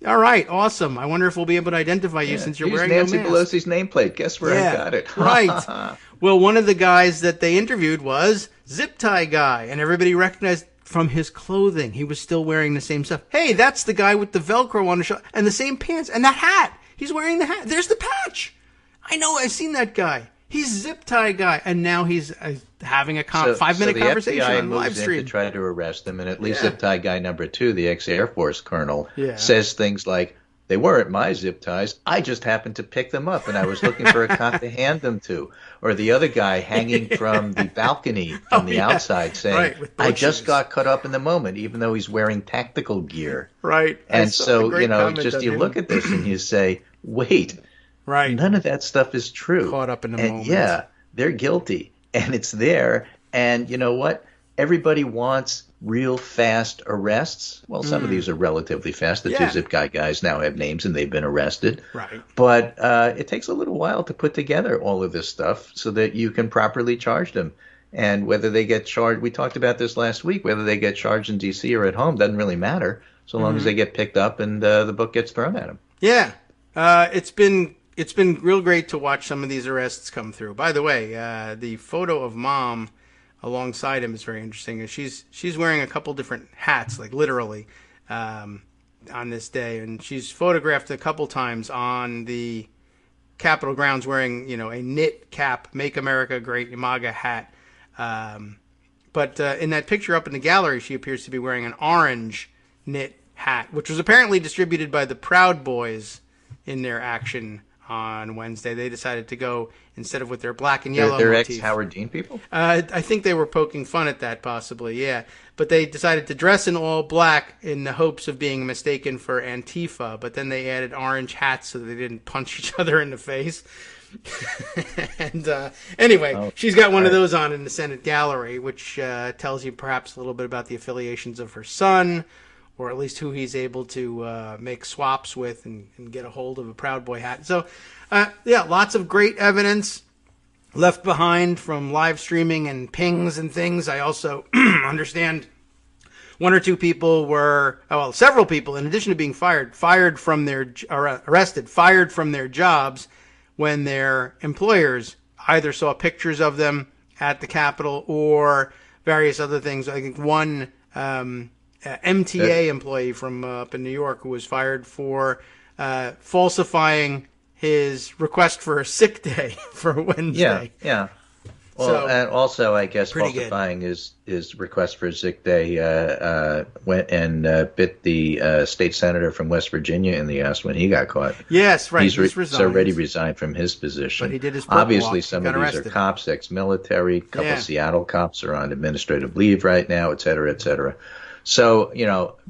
All right. Awesome. I wonder if we'll be able to identify you since you're wearing Nancy no mask. Pelosi's nameplate. Guess where I got it. Right. Well, one of the guys that they interviewed was Zip Tie Guy, and everybody recognized from his clothing. He was still wearing the same stuff. Hey, that's the guy with the Velcro on his shirt and the same pants and that hat. He's wearing the hat. There's the patch. I know. I've seen that guy. He's Zip Tie Guy, and now he's having a 5-minute conversation on live stream. To try to arrest him, and at least Zip Tie Guy number 2, the ex-Air Force colonel, says things like, "They weren't my zip ties. I just happened to pick them up, and I was looking for a cop to hand them to." Or the other guy hanging from the balcony from the outside saying, "I just got caught up in the moment," even though he's wearing tactical gear. Right. And so, just you look at this and you say, wait, none of that stuff is true. Caught up in the moment. Yeah, they're guilty, and it's there. And you know what? Everybody wants real fast arrests. Well, some of these are relatively fast. The 2 Zip Guy guys now have names and they've been arrested. Right. But it takes a little while to put together all of this stuff so that you can properly charge them. And whether they get charged, we talked about this last week, whether they get charged in D.C. or at home doesn't really matter so long as they get picked up and the book gets thrown at them. Yeah. It's been real great to watch some of these arrests come through. By the way, the photo of Mom alongside him is very interesting. She's wearing a couple different hats, like literally, on this day, and she's photographed a couple times on the Capitol grounds wearing, a knit cap, "Make America Great," MAGA hat. But in that picture up in the gallery, she appears to be wearing an orange knit hat, which was apparently distributed by the Proud Boys in their action on Wednesday. They decided to go, instead of with their black and yellow They're motif. ex-Howard Dean people? I think they were poking fun at that, possibly, yeah. But they decided to dress in all black in the hopes of being mistaken for Antifa, but then they added orange hats so they didn't punch each other in the face. And anyway, she's got one of those on in the Senate gallery, which tells you perhaps a little bit about the affiliations of her son, or at least who he's able to make swaps with and get a hold of a Proud Boy hat. So, lots of great evidence left behind from live streaming and pings and things. I also understand one or two people several people, in addition to being arrested, fired from their jobs when their employers either saw pictures of them at the Capitol or various other things. I think one MTA employee from up in New York who was fired for falsifying his request for a sick day for Wednesday. Yeah. Well, and also, I guess falsifying his request for a sick day went and bit the state senator from West Virginia in the ass when he got caught. Yes, right. He's already resigned from his position. But he did his Obviously, walk. some of these are cops, ex-military. A couple of Seattle cops are on administrative leave right now, et cetera, et cetera. So,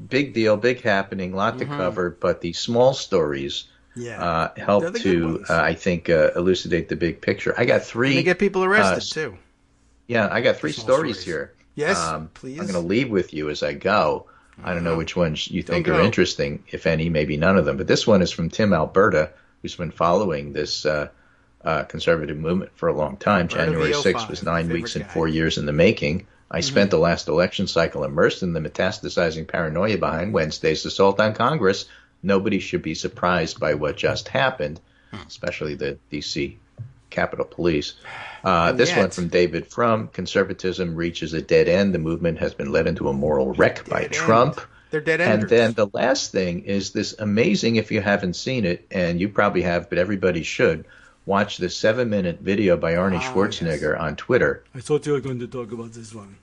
big deal, big happening, lot to cover, but the small stories help to, I think, elucidate the big picture. I got 3. And they get people arrested, too. Yeah, I got 3 stories here. Yes, please. I'm going to leave with you as I go. I don't know which ones you think are interesting, if any, maybe none of them. But this one is from Tim Alberta, who's been following this conservative movement for a long time. January 6th was 9 weeks and 4 years in the making. I spent the last election cycle immersed in the metastasizing paranoia behind Wednesday's assault on Congress. Nobody should be surprised by what just happened, especially the D.C. Capitol Police. This one from David Frum. Conservatism reaches a dead end. The movement has been led into a moral wreck by Trump. They're dead enders. And then the last thing is this amazing, if you haven't seen it, and you probably have, but everybody should, watch this 7-minute video by Arnie Schwarzenegger on Twitter. I thought you were going to talk about this one.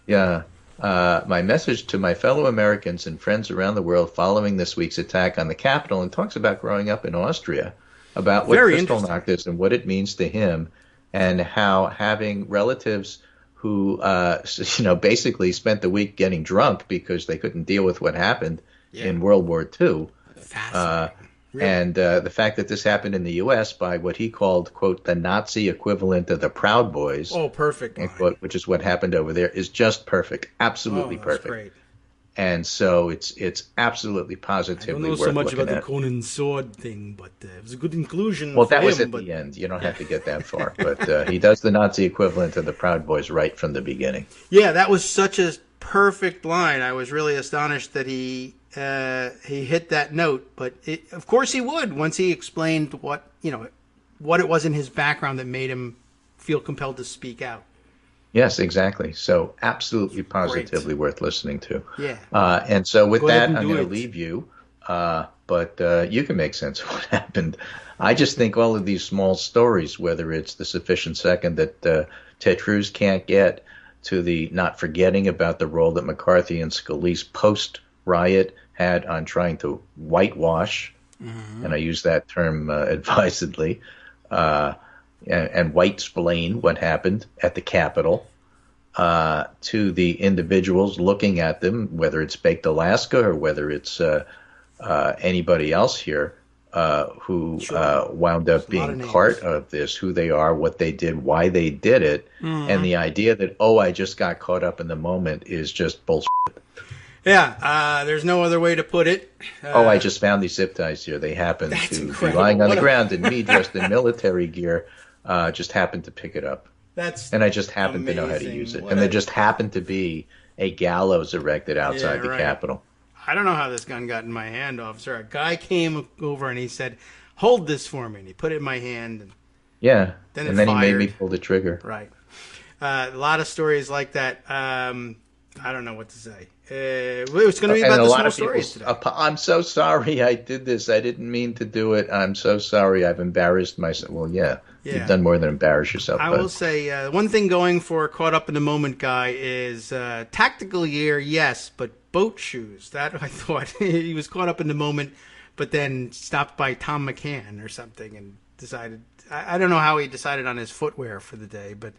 Yeah. My message to my fellow Americans and friends around the world following this week's attack on the Capitol, and talks about growing up in Austria, about what Kristallnacht is and what it means to him, and how having relatives who, basically spent the week getting drunk because they couldn't deal with what happened in World War II. Fascinating. Really? And the fact that this happened in the U.S. by what he called, quote, the Nazi equivalent of the Proud Boys, Oh, perfect. quote, which is what happened over there, is just perfect. Absolutely that's perfect. Great. And so it's absolutely I positively don't know worth so much looking about the at. Conan sword thing, but it was a good inclusion. Well, for that was him, at the end. You don't have to get that far. But he does the Nazi equivalent of the Proud Boys right from the beginning. Yeah, that was such a perfect line. I was really astonished that he hit that note. But of course he would once he explained what it was in his background that made him feel compelled to speak out. Yes, exactly. So absolutely positively worth listening to. Yeah. And so with Go ahead that, and I'm do going it. to leave you. But you can make sense of what happened. I just think all of these small stories, whether it's the sufficient second that Ted Cruz can't get, to the not forgetting about the role that McCarthy and Scalise post-riot had on trying to whitewash, and I use that term advisedly, and white-splain what happened at the Capitol, to the individuals looking at them, whether it's Baked Alaska or whether it's anybody else here who wound up being part of this, who they are, what they did, why they did it, and the idea that, I just got caught up in the moment is just bullshit. Yeah, there's no other way to put it. I just found these zip ties here. They happened to be lying on the ground, and me dressed in military gear just happened to pick it up. And I just happened to know how to use it. And there just happened to be a gallows erected outside the Capitol. I don't know how this gun got in my hand, officer. A guy came over and he said, "Hold this for me." And he put it in my hand. And then he made me pull the trigger. Right. A lot of stories like that. I don't know what to say. It's going to be about the small stories today. I'm so sorry I did this. I didn't mean to do it. I'm so sorry. I've embarrassed myself. Well, you've done more than embarrass yourself. I will say one thing going for a caught up in the moment guy is tactical gear, yes, but boat shoes. That I thought he was caught up in the moment, but then stopped by Tom McCann or something and decided. I don't know how he decided on his footwear for the day, but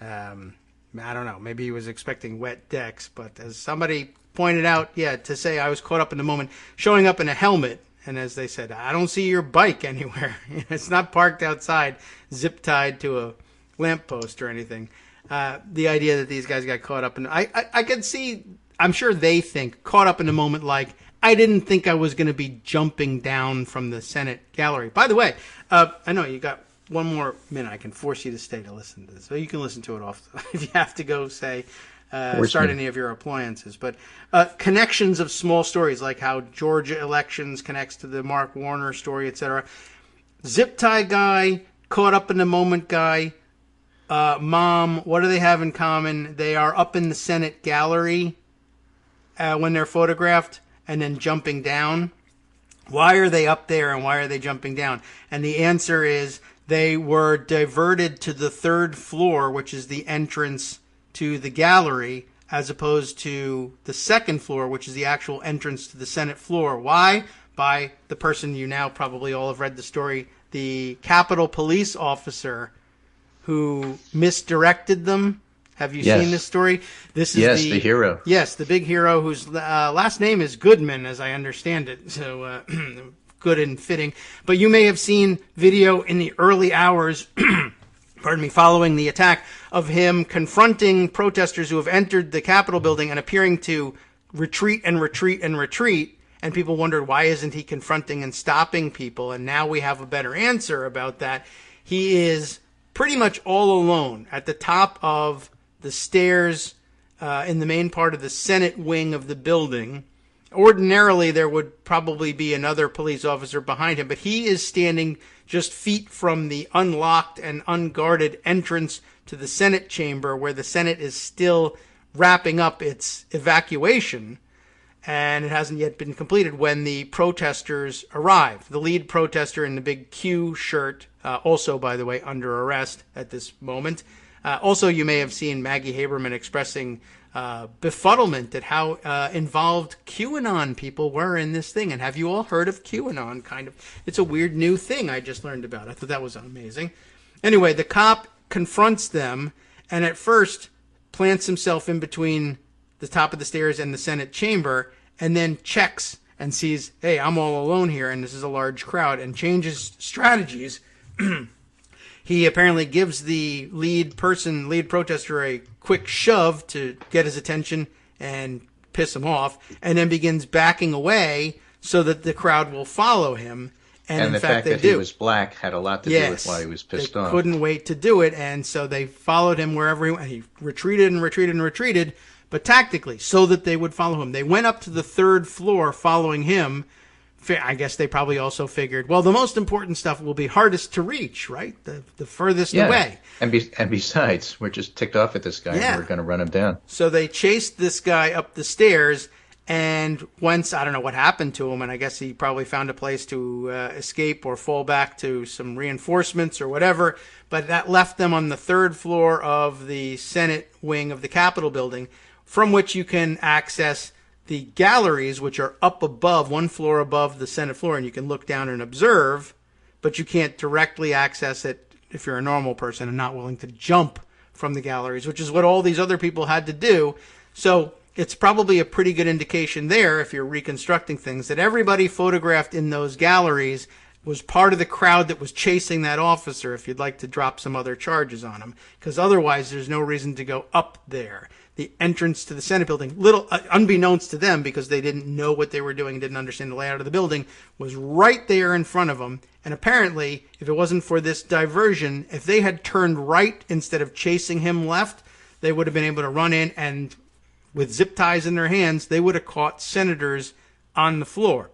I don't know. Maybe he was expecting wet decks, but as somebody pointed out, to say I was caught up in the moment, showing up in a helmet. And as they said, I don't see your bike anywhere. It's not parked outside, zip tied to a lamppost or anything. The idea that these guys got caught up in, I could see, I'm sure they think, caught up in the moment like, I didn't think I was going to be jumping down from the Senate gallery. By the way, I know you got one more minute. I can force you to stay to listen to this. So you can listen to it off if you have to go, say, start any of your appliances. But connections of small stories, like how Georgia elections connects to the Mark Warner story, etc. Zip tie guy, caught up in the moment guy, mom, what do they have in common? They are up in the Senate gallery when they're photographed and then jumping down. Why are they up there and why are they jumping down? And the answer is they were diverted to the third floor, which is the entrance to the gallery, as opposed to the second floor, which is the actual entrance to the Senate floor. Why? By the person you now probably all have read the story, the Capitol police officer who misdirected them. Have you seen this story? This is the hero. Yes, the big hero whose last name is Goodman, as I understand it. So good and fitting. But you may have seen video in the early hours following the attack, of him confronting protesters who have entered the Capitol building and appearing to retreat and retreat and retreat. And people wondered, why isn't he confronting and stopping people? And now we have a better answer about that. He is pretty much all alone at the top of the stairs in the main part of the Senate wing of the building. Ordinarily, there would probably be another police officer behind him, but he is standing just feet from the unlocked and unguarded entrance to the Senate chamber, where the Senate is still wrapping up its evacuation, and it hasn't yet been completed when the protesters arrive. The lead protester in the big Q shirt, also, by the way, under arrest at this moment. Also, you may have seen Maggie Haberman expressing befuddlement at how involved QAnon people were in this thing. And have you all heard of QAnon? Kind of, it's a weird new thing I just learned about. I thought that was amazing. Anyway, the cop confronts them, and at first plants himself in between the top of the stairs and the Senate chamber, and then checks and sees, hey, I'm all alone here, and this is a large crowd, and changes strategies. He apparently gives the lead protester, a quick shove to get his attention and piss him off, and then begins backing away so that the crowd will follow him. And in the fact, fact they that do. he was black had a lot to do with why he was pissed off. They couldn't wait to do it, and so they followed him wherever he went. He retreated and retreated and retreated, but tactically, so that they would follow him. They went up to the third floor following him. I guess they probably also figured, well, the most important stuff will be hardest to reach, right? The furthest away. And besides, we're just ticked off at this guy, and we're going to run him down. So they chased this guy up the stairs, and once, I don't know what happened to him, and I guess he probably found a place to escape or fall back to some reinforcements or whatever, but that left them on the third floor of the Senate wing of the Capitol building, from which you can access the galleries, which are up above, one floor above the Senate floor, and you can look down and observe, but you can't directly access it if you're a normal person and not willing to jump from the galleries, which is what all these other people had to do. So it's probably a pretty good indication there, if you're reconstructing things, that everybody photographed in those galleries was part of the crowd that was chasing that officer, if you'd like to drop some other charges on him, because otherwise there's no reason to go up there. The entrance to the Senate building, unbeknownst to them, because they didn't know what they were doing and didn't understand the layout of the building, was right there in front of them. And apparently, if it wasn't for this diversion, if they had turned right instead of chasing him left, they would have been able to run in, and with zip ties in their hands, they would have caught senators on the floor.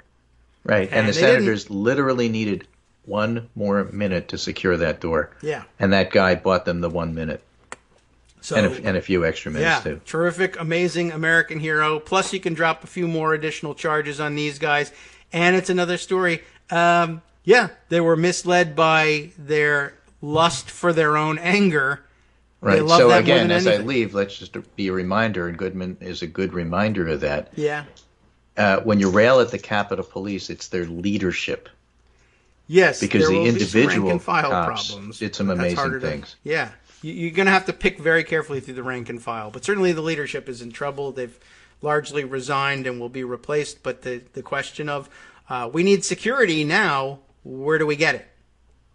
Right, and the senators literally needed one more minute to secure that door. Yeah. And that guy bought them the 1 minute. So, and a few extra minutes, too. Terrific, amazing American hero. Plus, you can drop a few more additional charges on these guys. And it's another story. They were misled by their lust for their own anger. Right. So, again, as I leave, let's just be a reminder, and Goodman is a good reminder of that. Yeah. When you rail at the Capitol Police, it's their leadership. Yes. Because the individual rank and file cops problems. did some amazing things. Yeah. You're going to have to pick very carefully through the rank and file. But certainly the leadership is in trouble. They've largely resigned and will be replaced. But the question of we need security now, where do we get it?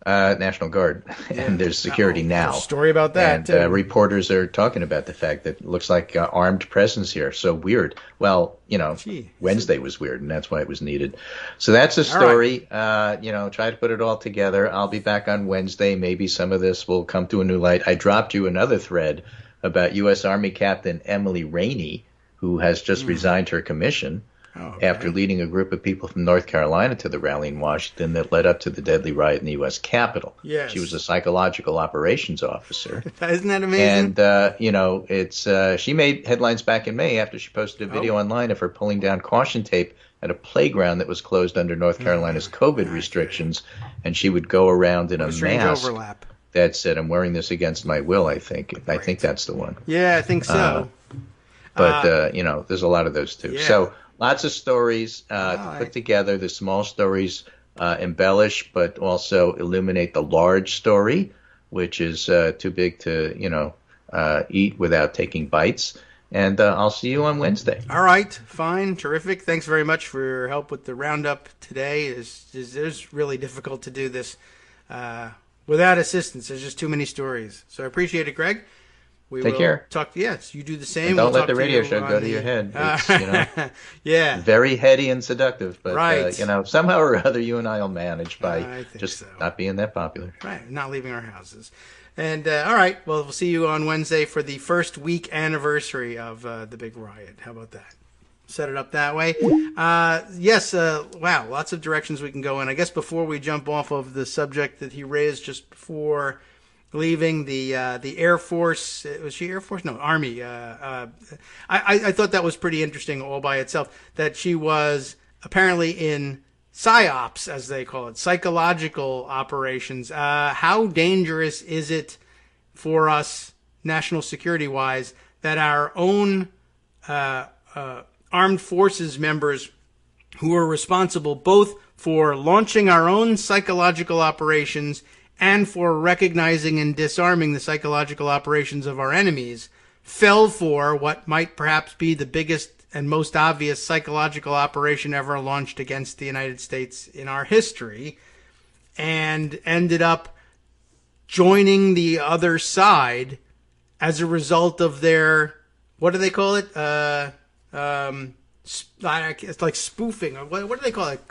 National Guard. And there's security now. There's a story about that, and, too. Reporters are talking about the fact that it looks like armed presence here. So weird. Well, Wednesday was weird, and that's why it was needed. So that's a story. Right. Try to put it all together. I'll be back on Wednesday. Maybe some of this will come to a new light. I dropped you another thread about U.S. Army Captain Emily Rainey, who has just resigned her commission. After leading a group of people from North Carolina to the rally in Washington that led up to the deadly riot in the U.S. Capitol. Yes. She was a psychological operations officer. Isn't that amazing? And, she made headlines back in May after she posted a video online of her pulling down caution tape at a playground that was closed under North Carolina's COVID restrictions, and she would go around in a mask overlap. that said, "I'm wearing this against my will," I think. I think that's the one. Yeah, I think so. There's a lot of those, too. Yeah. So lots of stories to put together. The small stories embellish, but also illuminate the large story, which is too big to, eat without taking bites. And I'll see you on Wednesday. All right. Fine. Terrific. Thanks very much for your help with the roundup today. It's really difficult to do this without assistance. There's just too many stories. So I appreciate it, Greg. Take care. Yes, you do the same. And don't let the radio show go to your head. It's, very heady and seductive. But, right. Somehow or other, you and I will manage by just not being that popular. Right. Not leaving our houses. And, all right. Well, we'll see you on Wednesday for the first week anniversary of the big riot. How about that? Set it up that way. Yes. Wow. Lots of directions we can go in. I guess before we jump off of the subject that he raised just before leaving the Air Force, was she Air Force? No, Army. I thought that was pretty interesting all by itself, that she was apparently in PSYOPs, as they call it, psychological operations. How dangerous is it for us, national security-wise, that our own armed forces members who are responsible both for launching our own psychological operations and for recognizing and disarming the psychological operations of our enemies, fell for what might perhaps be the biggest and most obvious psychological operation ever launched against the United States in our history, and ended up joining the other side as a result of their, what do they call it? It's like spoofing. What do they call it?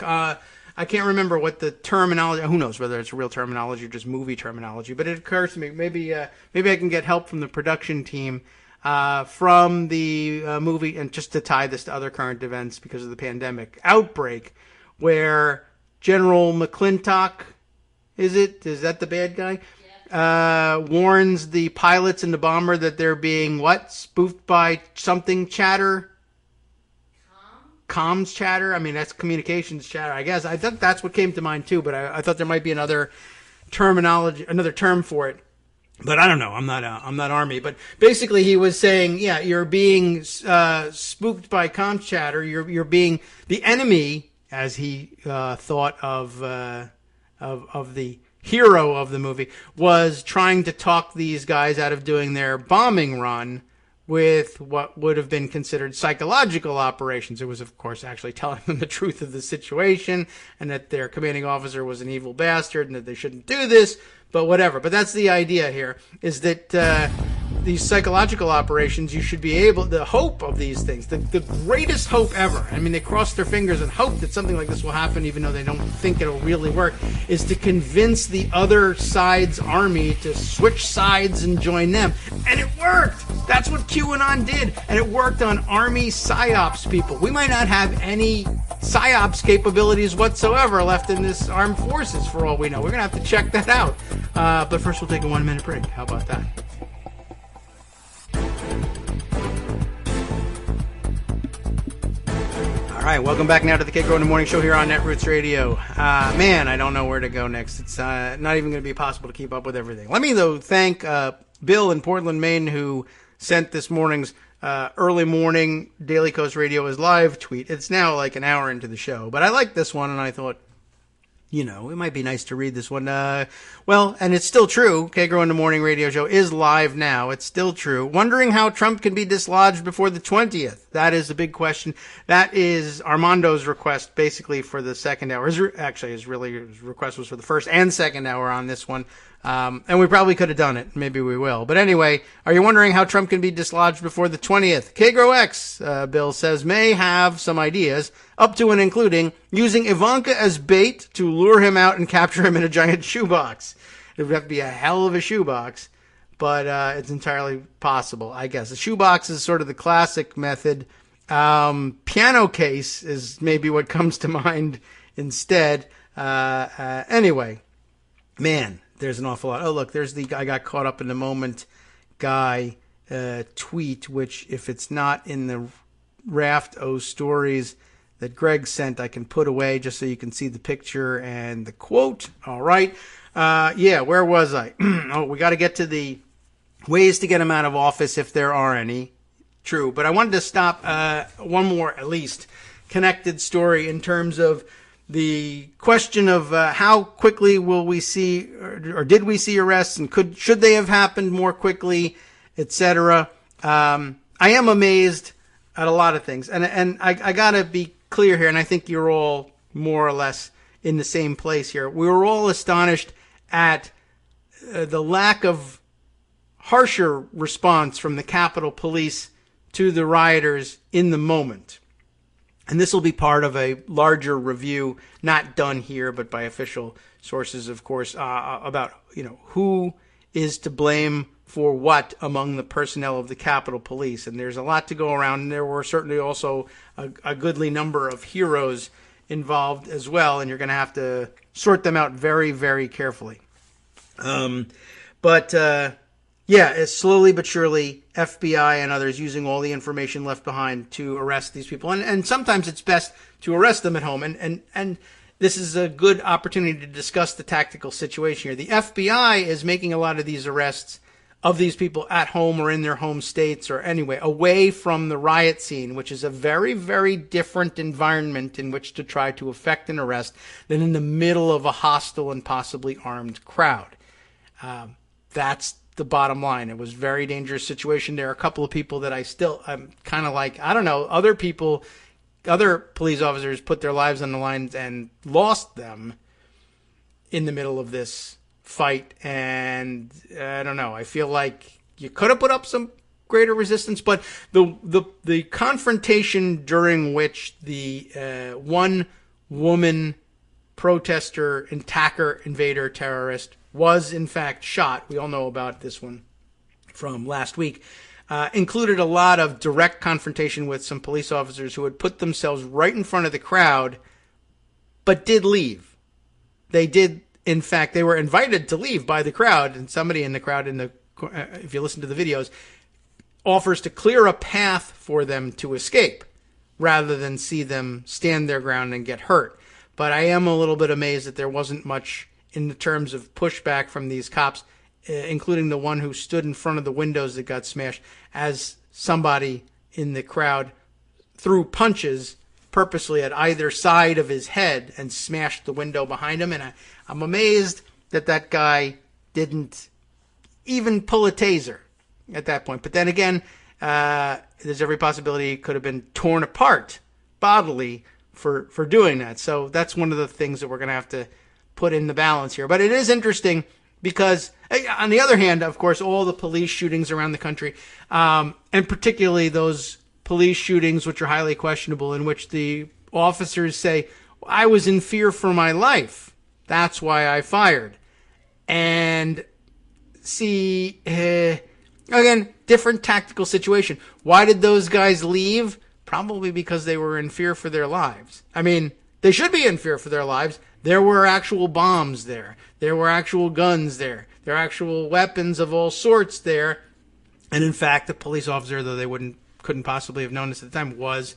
I can't remember what the terminology. Who knows whether it's real terminology or just movie terminology? But it occurs to me maybe I can get help from the production team from the movie, and just to tie this to other current events because of the pandemic outbreak, where General McClintock, is that the bad guy? Warns the pilots in the bomber that they're being spoofed by something chatter. Comms chatter. I mean, that's communications chatter, I guess. I think that's what came to mind too, but I thought there might be another terminology, another term for it. But I don't know. I'm not Army. But basically, he was saying, yeah, you're being spooked by comms chatter. You're being the enemy, as he thought of the hero of the movie, was trying to talk these guys out of doing their bombing run with what would have been considered psychological operations. It was, of course, actually telling them the truth of the situation, and that their commanding officer was an evil bastard and that they shouldn't do this, but whatever. But that's the idea here, is that these psychological operations, you should be able, the hope of these things, the greatest hope ever, I mean, they cross their fingers and hope that something like this will happen even though they don't think it'll really work, is to convince the other side's army to switch sides and join them. And it worked! That's what QAnon did, and it worked on Army PSYOPs people. We might not have any PSYOPs capabilities whatsoever left in this armed forces for all we know. We're going to have to check that out. But first we'll take a 1-minute break. How about that? All right, welcome back now to the Kagro in the Morning Show here on Netroots Radio. Man, I don't know where to go next. It's not even going to be possible to keep up with everything. Let me, though, thank Bill in Portland, Maine, who sent this morning's early morning Daily Coast Radio is live tweet. It's now like an hour into the show, but I like this one, and I thought, it might be nice to read this one. Well, and it's still true. Kagro in the Morning Radio Show is live now. It's still true. Wondering how Trump can be dislodged before the 20th. That is a big question. That is Armando's request, basically, for the second hour. His request was for the first and second hour on this one. And we probably could have done it. Maybe we will. But anyway, are you wondering how Trump can be dislodged before the 20th? Kagro X, Bill says, may have some ideas, up to and including using Ivanka as bait to lure him out and capture him in a giant shoebox. It would have to be a hell of a shoebox, but it's entirely possible, I guess. A shoebox is sort of the classic method. Piano case is maybe what comes to mind instead. Anyway, man. There's an awful lot. Oh, look, there's the I got caught up in the moment guy tweet, which if it's not in the raft of stories that Greg sent, I can put away just so you can see the picture and the quote. All right. Where was I? We got to get to the ways to get him out of office if there are any. True. But I wanted to stop one more, at least, connected story in terms of the question of how quickly will we see, or did we see arrests, and should they have happened more quickly, etc. I am amazed at a lot of things, and I gotta be clear here, and I think you're all more or less in the same place here. We were all astonished at the lack of harsher response from the Capitol Police to the rioters in the moment. And this will be part of a larger review, not done here, but by official sources, of course, about, who is to blame for what among the personnel of the Capitol Police. And there's a lot to go around. And there were certainly also a goodly number of heroes involved as well. And you're going to have to sort them out very, very carefully. It's slowly but surely FBI and others using all the information left behind to arrest these people. And sometimes it's best to arrest them at home. And this is a good opportunity to discuss the tactical situation here. The FBI is making a lot of these arrests of these people at home or in their home states, or anyway, away from the riot scene, which is a very, very different environment in which to try to effect an arrest than in the middle of a hostile and possibly armed crowd. That's the bottom line. It was a very dangerous situation. There are a couple of people that I'm kind of like, I don't know, other police officers put their lives on the line and lost them in the middle of this fight. And I don't know, I feel like you could have put up some greater resistance, but the confrontation during which the one woman protester, attacker, invader, terrorist was in fact shot, we all know about this one from last week, included a lot of direct confrontation with some police officers who had put themselves right in front of the crowd, but did leave. They did, in fact, they were invited to leave by the crowd, and somebody in the crowd, if you listen to the videos, offers to clear a path for them to escape rather than see them stand their ground and get hurt. But I am a little bit amazed that there wasn't much in the terms of pushback from these cops, including the one who stood in front of the windows that got smashed, as somebody in the crowd threw punches purposely at either side of his head and smashed the window behind him. And I'm amazed that guy didn't even pull a taser at that point. But then again, there's every possibility he could have been torn apart bodily for doing that. So that's one of the things that we're going to have to put in the balance here. But it is interesting because, on the other hand, of course, all the police shootings around the country, and particularly those police shootings which are highly questionable, in which the officers say, I was in fear for my life, that's why I fired. And see, again, different tactical situation. Why did those guys leave? Probably because they were in fear for their lives. I mean, they should be in fear for their lives. There were actual bombs there. There were actual guns there. There are actual weapons of all sorts there. And in fact, the police officer, though they couldn't possibly have known this at the time, was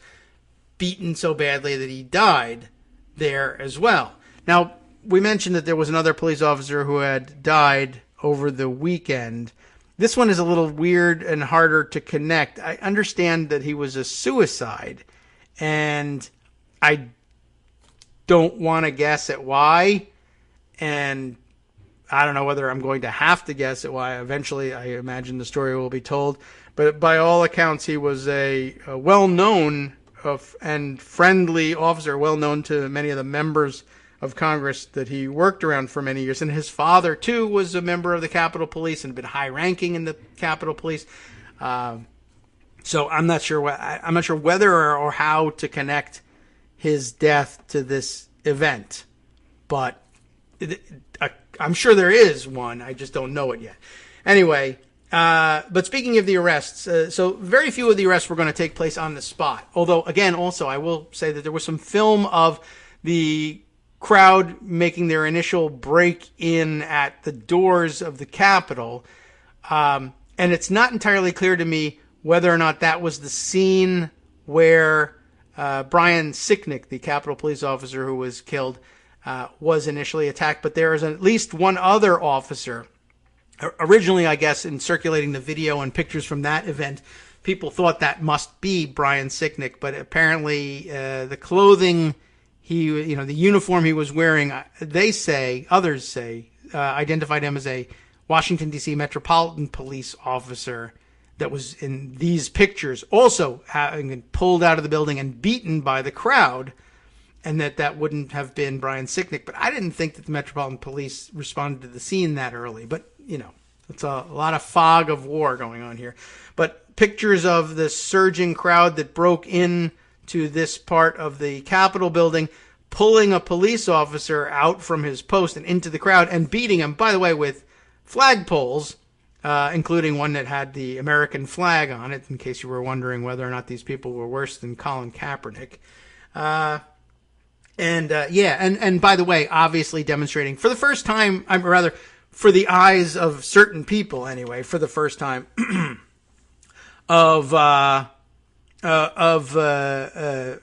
beaten so badly that he died there as well. Now, we mentioned that there was another police officer who had died over the weekend. This one is a little weird and harder to connect. I understand that he was a suicide, and I don't want to guess at why, and I don't know whether I'm going to have to guess at why. Eventually, I imagine the story will be told. But by all accounts, he was a well-known and friendly officer, well-known to many of the members of Congress that he worked around for many years. And his father, too, was a member of the Capitol Police and had been high-ranking in the Capitol Police. So I'm not sure whether or how to connect his death to this event. But I'm sure there is one. I just don't know it yet. Anyway, but speaking of the arrests, so very few of the arrests were going to take place on the spot. Although, again, also, I will say that there was some film of the crowd making their initial break-in at the doors of the Capitol. And it's not entirely clear to me whether or not that was the scene where Brian Sicknick, the Capitol Police officer who was killed, was initially attacked. But there is at least one other officer. Originally, I guess, in circulating the video and pictures from that event, people thought that must be Brian Sicknick. But apparently, the clothing the uniform he was wearing, others say, identified him as a Washington, D.C. Metropolitan Police officer that was in these pictures, also having been pulled out of the building and beaten by the crowd, and that wouldn't have been Brian Sicknick. But I didn't think that the Metropolitan Police responded to the scene that early. But, it's a lot of fog of war going on here. But pictures of the surging crowd that broke in to this part of the Capitol building, pulling a police officer out from his post and into the crowd and beating him, by the way, with flagpoles, including one that had the American flag on it, in case you were wondering whether or not these people were worse than Colin Kaepernick. And by the way, obviously demonstrating for the first time, for the eyes of certain people anyway, for the first time, of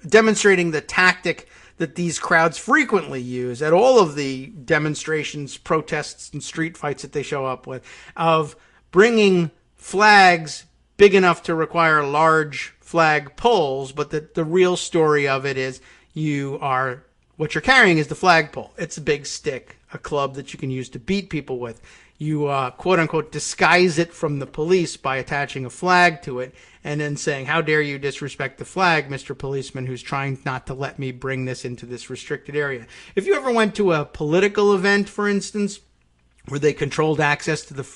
demonstrating the tactic that these crowds frequently use at all of the demonstrations, protests, and street fights that they show up with, of bringing flags big enough to require large flag poles, but the real story of it is what you're carrying is the flagpole. It's a big stick, a club that you can use to beat people with. you quote unquote disguise it from the police by attaching a flag to it and then saying, how dare you disrespect the flag, Mr. Policeman, who's trying not to let me bring this into this restricted area. If you ever went to a political event, for instance, where they controlled access to the,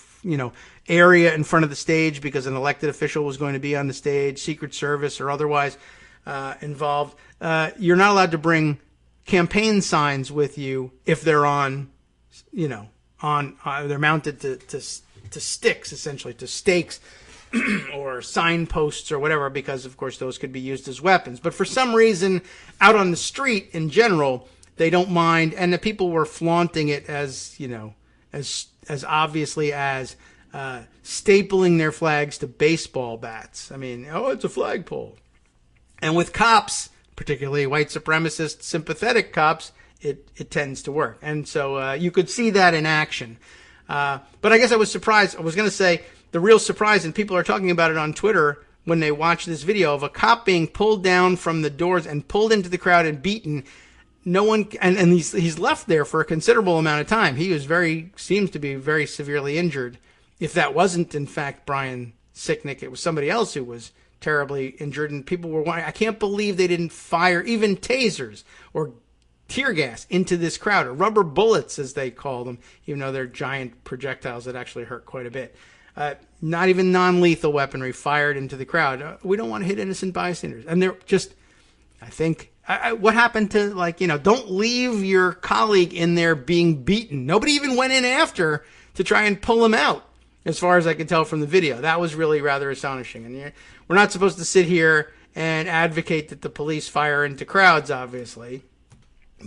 area in front of the stage because an elected official was going to be on the stage, Secret Service or otherwise involved, you're not allowed to bring campaign signs with you if they're on, they're mounted to sticks, essentially, to stakes or signposts or whatever, because, of course, those could be used as weapons. But for some reason, out on the street in general, they don't mind. And the people were flaunting it as, as obviously as stapling their flags to baseball bats. I mean, it's a flagpole. And with cops, particularly white supremacist sympathetic cops, it tends to work. And so you could see that in action. But I guess I was surprised. I was going to say the real surprise, and people are talking about it on Twitter when they watch this video, of a cop being pulled down from the doors and pulled into the crowd and beaten. No one, and he's left there for a considerable amount of time. He was seems to be very severely injured. If that wasn't, in fact, Brian Sicknick, it was somebody else who was terribly injured, and people were wondering, I can't believe they didn't fire even tasers or tear gas into this crowd, or rubber bullets, as they call them, even though they're giant projectiles that actually hurt quite a bit. Not even non-lethal weaponry fired into the crowd. We don't want to hit innocent bystanders. And they're just, I think, what happened to, don't leave your colleague in there being beaten. Nobody even went in after to try and pull him out, as far as I could tell from the video. That was really rather astonishing. And we're not supposed to sit here and advocate that the police fire into crowds, obviously.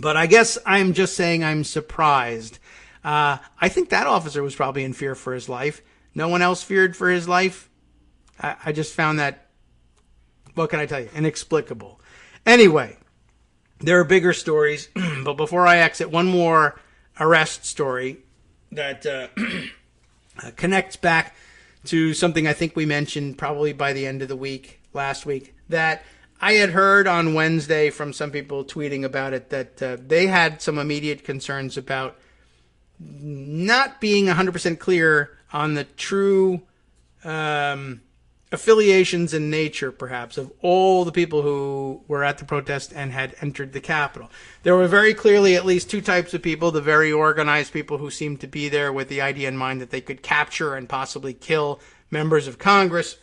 But I guess I'm just saying I'm surprised. I think that officer was probably in fear for his life. No one else feared for his life. I just found that, what can I tell you, inexplicable. Anyway, there are bigger stories. But before I exit, one more arrest story that connects back to something I think we mentioned probably by the end of the week, last week, that I had heard on Wednesday from some people tweeting about it, that they had some immediate concerns about not being 100% clear on the true affiliations and nature, perhaps, of all the people who were at the protest and had entered the Capitol. There were very clearly at least two types of people: the very organized people who seemed to be there with the idea in mind that they could capture and possibly kill members of Congress,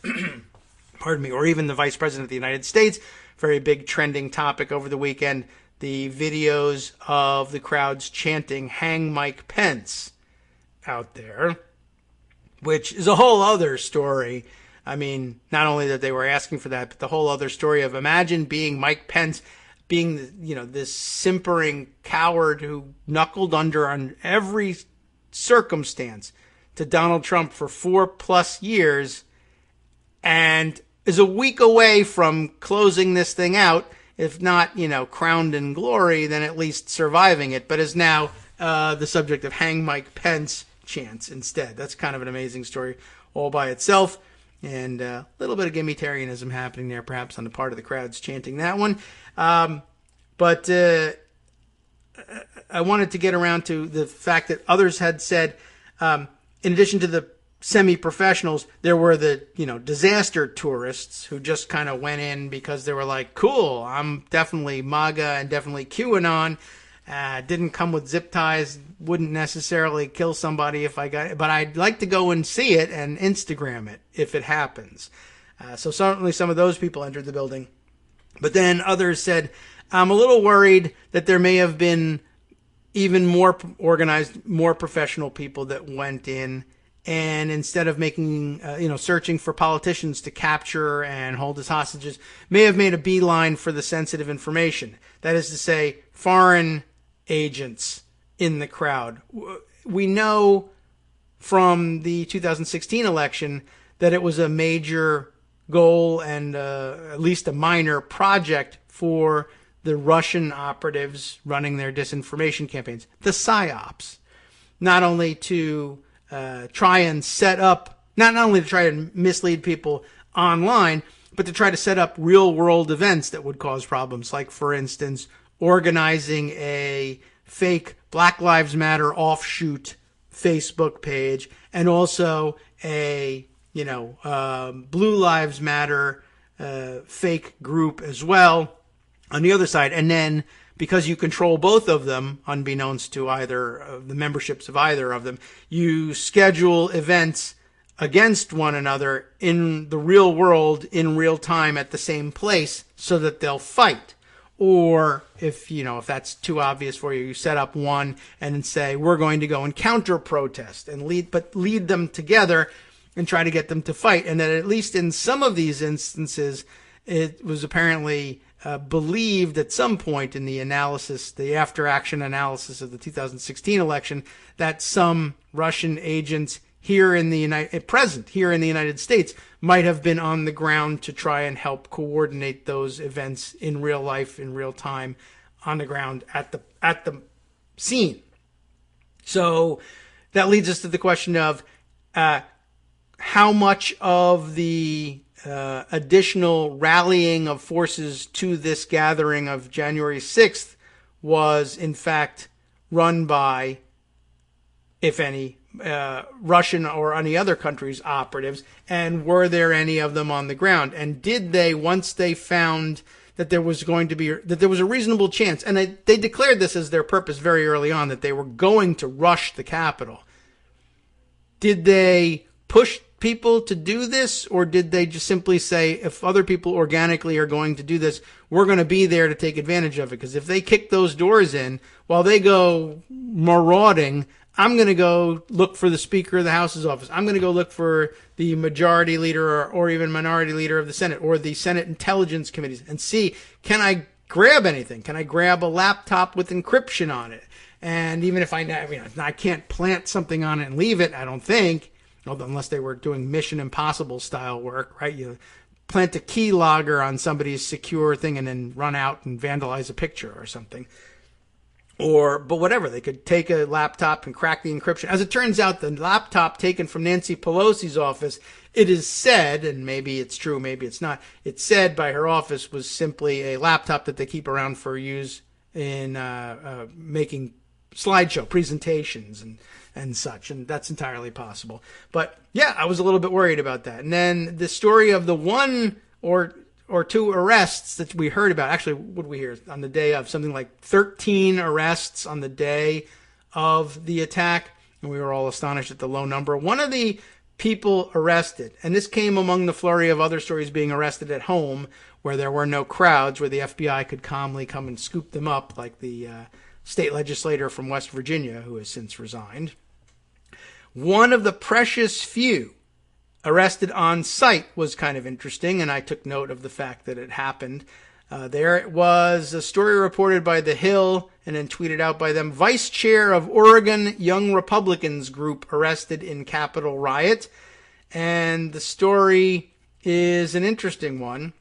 pardon me, or even the Vice President of the United States. Very big trending topic over the weekend, the videos of the crowds chanting "Hang Mike Pence" out there, which is a whole other story. I mean, not only that they were asking for that, but the whole other story of, imagine being Mike Pence, being, this simpering coward who knuckled under on every circumstance to Donald Trump for 4+ years and is a week away from closing this thing out, if not, crowned in glory, then at least surviving it, but is now the subject of "Hang Mike Pence" chants instead. That's kind of an amazing story all by itself. And a little bit of gimmitarianism happening there, perhaps, on the part of the crowds chanting that one. But I wanted to get around to the fact that others had said, in addition to the semi-professionals, there were the, disaster tourists who just kind of went in because they were like, cool, I'm definitely MAGA and definitely QAnon. Didn't come with zip ties, wouldn't necessarily kill somebody if I got it, but I'd like to go and see it and Instagram it if it happens. So certainly some of those people entered the building. But then others said, I'm a little worried that there may have been even more organized, more professional people that went in, and instead of making, searching for politicians to capture and hold as hostages, may have made a beeline for the sensitive information. That is to say, foreign agents in the crowd. We know from the 2016 election that it was a major goal and at least a minor project for the Russian operatives running their disinformation campaigns, the PSYOPs, not only to try and set up, not only to try and mislead people online, but to try to set up real world events that would cause problems, like, for instance, organizing a fake Black Lives Matter offshoot Facebook page, and also a Blue Lives Matter fake group as well on the other side. And then because you control both of them, unbeknownst to either of the memberships of either of them, you schedule events against one another in the real world in real time at the same place so that they'll fight. Or if that's too obvious for you, you set up one and say, we're going to go and counter protest and lead them together and try to get them to fight. And then at least in some of these instances, it was apparently believed at some point in the analysis, the after action analysis of the 2016 election, that some Russian agents present here in the United States might have been on the ground to try and help coordinate those events in real life, in real time, on the ground at the scene. So that leads us to the question of how much of the additional rallying of forces to this gathering of January 6th was in fact run by, if any, Russian or any other country's operatives, and were there any of them on the ground? And did they, once they found that there was a reasonable chance, and they declared this as their purpose very early on, that they were going to rush the Capitol, did they push people to do this, or did they just simply say, if other people organically are going to do this, we're going to be there to take advantage of it? Because if they kick those doors in while they go marauding, I'm going to go look for the Speaker of the House's office. I'm going to go look for the majority leader or even minority leader of the Senate or the Senate Intelligence Committees and see, can I grab anything? Can I grab a laptop with encryption on it? And even if I can't plant something on it and leave it, I don't think, unless they were doing Mission Impossible style work, right? You plant a keylogger on somebody's secure thing and then run out and vandalize a picture or something. But whatever, they could take a laptop and crack the encryption. As it turns out, the laptop taken from Nancy Pelosi's office, it is said, and maybe it's true, maybe it's not, it's said by her office was simply a laptop that they keep around for use in making slideshow presentations and such, and that's entirely possible. But yeah, I was a little bit worried about that. And then the story of the one or two arrests that we heard about. Actually, what did we hear on the day of? Something like 13 arrests on the day of the attack. And we were all astonished at the low number. One of the people arrested, and this came among the flurry of other stories being arrested at home where there were no crowds, where the FBI could calmly come and scoop them up, like the state legislator from West Virginia, who has since resigned. One of the precious few arrested on site was kind of interesting, and I took note of the fact that it happened. There was a story reported by The Hill and then tweeted out by them. Vice Chair of Oregon Young Republicans Group arrested in Capitol riot. And the story is an interesting one.